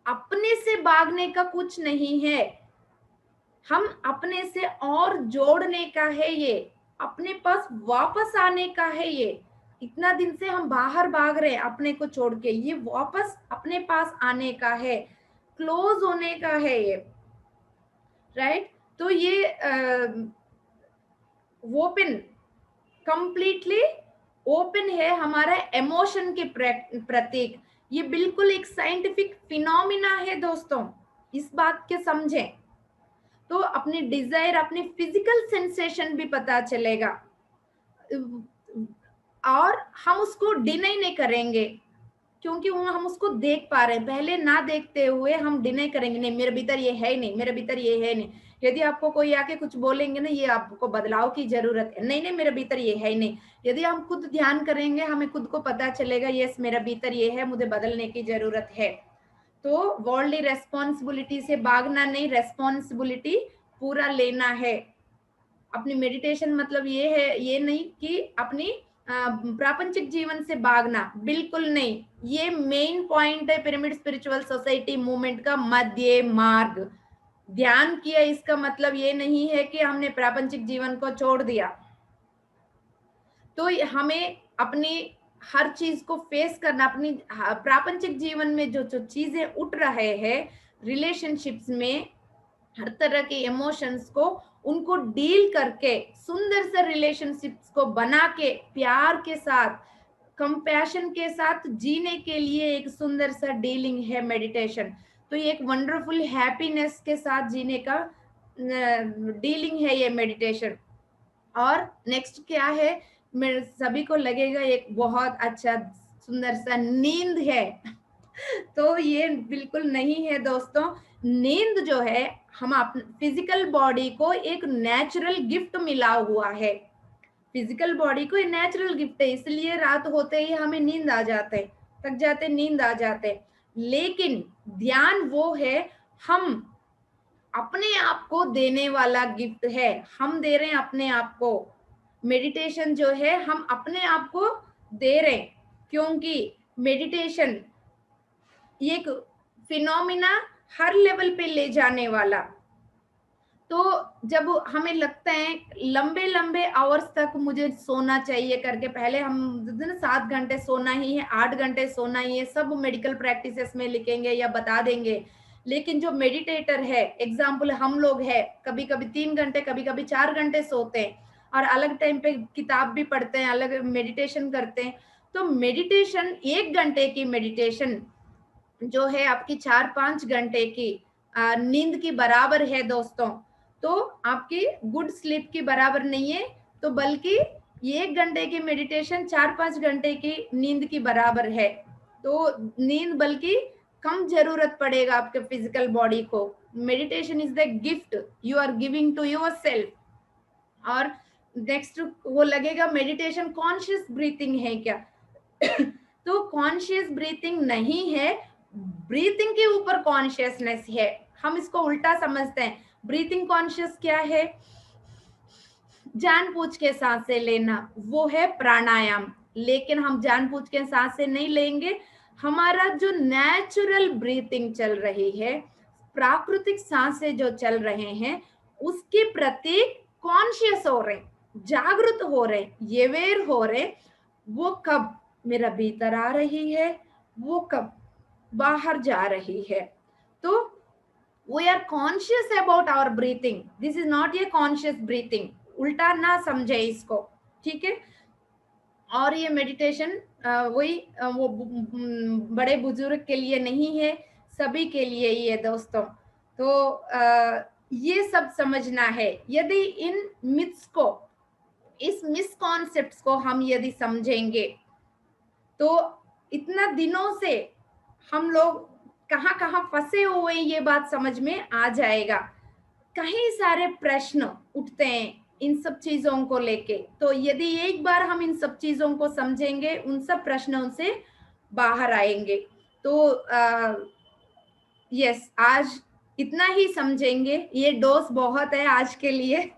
अपने से भागने का कुछ नहीं है, हम अपने से और जोड़ने का है, ये अपने पास वापस आने का है। ये इतना दिन से हम बाहर भाग रहे हैं अपने को छोड़ के, ये वापस अपने पास आने का है, क्लोज होने का है ये, राइट। तो ये ओपन, कंप्लीटली ओपन है हमारा इमोशन के प्रतीक। ये बिल्कुल एक साइंटिफिक फिनोमिना है दोस्तों, इस बात के समझें। तो अपनी डिजायर, अपनी फिजिकल सेंसेशन भी पता चलेगा और हम उसको डिनाई नहीं करेंगे, क्योंकि हम उसको देख पा रहे हैं। पहले ना देखते हुए हम डिनाई करेंगे, नहीं मेरे भीतर ये है ही नहीं, मेरे भीतर ये है नहीं। यदि आपको कोई आके कुछ बोलेंगे ना, ये आपको बदलाव की जरूरत है, नहीं नहीं मेरे भीतर ये है ही नहीं। यदि हम खुद ध्यान करेंगे, हमें खुद को पता चलेगा, यस मेरा भीतर ये है, मुझे बदलने की जरूरत है। तो वर्ल्डली रेस्पॉन्सिबिलिटी से भागना नहीं, रेस्पॉन्सिबिलिटी पूरा लेना है। अपनी मेडिटेशन मतलब ये है, ये नहीं कि अपनी प्रापंचिक जीवन से भागना, बिल्कुल नहीं। ये मेन पॉइंट है पिरामिड स्पिरिचुअल सोसाइटी मूवमेंट का, मध्य मार्ग। ध्यान किया इसका मतलब ये नहीं है कि हमने प्रापंचिक जीवन को छोड़ दिया। तो हमें अपनी हर चीज को फेस करना, अपनी प्रापंचिक जीवन में जो जो चीजें उठ रहे हैं, रिलेशनशिप्स में हर तरह के इमोशंस को, उनको डील करके सुंदर से रिलेशनशिप्स को बना के प्यार के साथ, कंपैशन के साथ जीने के लिए एक सुंदर सा डीलिंग है मेडिटेशन। तो ये एक वंडरफुल हैप्पीनेस के साथ जीने का डीलिंग है ये मेडिटेशन। और नेक्स्ट क्या है, मेरे सभी को लगेगा एक बहुत अच्छा सुंदर सा नींद है। तो ये बिल्कुल नहीं है दोस्तों। नींद जो है, हम फिजिकल बॉडी को एक नेचुरल गिफ्ट मिला हुआ है, फिजिकल बॉडी को नेचुरल गिफ्ट है, इसलिए रात होते ही हमें नींद आ जाते, थक जाते, नींद आ जाते। लेकिन ध्यान वो है, हम अपने आप को देने वाला गिफ्ट है, हम दे रहे हैं अपने आप को। मेडिटेशन जो है हम अपने आप को दे रहे हैं, क्योंकि मेडिटेशन एक फिनोमिना हर लेवल पे ले जाने वाला। तो जब हमें लगता है लंबे लंबे आवर्स तक मुझे सोना चाहिए करके, पहले हम 7 घंटे सोना ही है, 8 घंटे सोना ही है, सब मेडिकल प्रैक्टिसेस में लिखेंगे या बता देंगे। लेकिन जो मेडिटेटर है, एग्जाम्पल हम लोग है, कभी कभी 3 घंटे, कभी कभी 4 घंटे सोते हैं और अलग टाइम पे किताब भी पढ़ते हैं, अलग मेडिटेशन करते हैं। तो मेडिटेशन 1 घंटे की मेडिटेशन जो है आपकी 4-5 घंटे की नींद की बराबर है दोस्तों। तो आपकी गुड स्लीप की बराबर नहीं है, तो बल्कि 1 घंटे की मेडिटेशन 4-5 घंटे की नींद की बराबर है। तो नींद बल्कि कम जरूरत पड़ेगा आपके फिजिकल बॉडी को। Meditation is the gift you are giving to yourself. और नेक्स्ट वो लगेगा मेडिटेशन कॉन्शियस ब्रीथिंग है क्या? तो कॉन्शियस ब्रीथिंग नहीं है, ब्रीथिंग के ऊपर कॉन्शियसनेस है। हम इसको उल्टा समझते हैं। ब्रीथिंग कॉन्शियस क्या है? जानबूझ के सांसें लेना, वो है प्राणायाम। लेकिन हम जानबूझ के सांसें नहीं लेंगे। हमारा जो नेचुरल ब्रीथिंग चल रही है, प्राकृतिक सांसें जो चल रहे हैं, उसके प्रति कॉन्शियस हो रहे, जागरूक हो रहे, अवेयर हो रहे। वो कब मेरा भीतर आ रही है, वो कब बाहर जा रही है। तो we are conscious about our breathing, this is not a conscious breathing। उल्टा ना समझे इसको, ठीक है? और ये मेडिटेशन वही वो बड़े बुजुर्ग के लिए नहीं है, सभी के लिए ही है दोस्तों। तो ये सब समझना है। यदि इन मिथ्स को, इस मिसकॉन्सेप्ट्स को हम यदि समझेंगे, तो इतना दिनों से हम लोग कहाँ कहाँ फंसे हुए ये बात समझ में आ जाएगा। कई सारे प्रश्न उठते हैं इन सब चीजों को लेके। तो यदि एक बार हम इन सब चीजों को समझेंगे, उन सब प्रश्नों से बाहर आएंगे। तो यस, आज इतना ही समझेंगे। ये डोज बहुत है आज के लिए।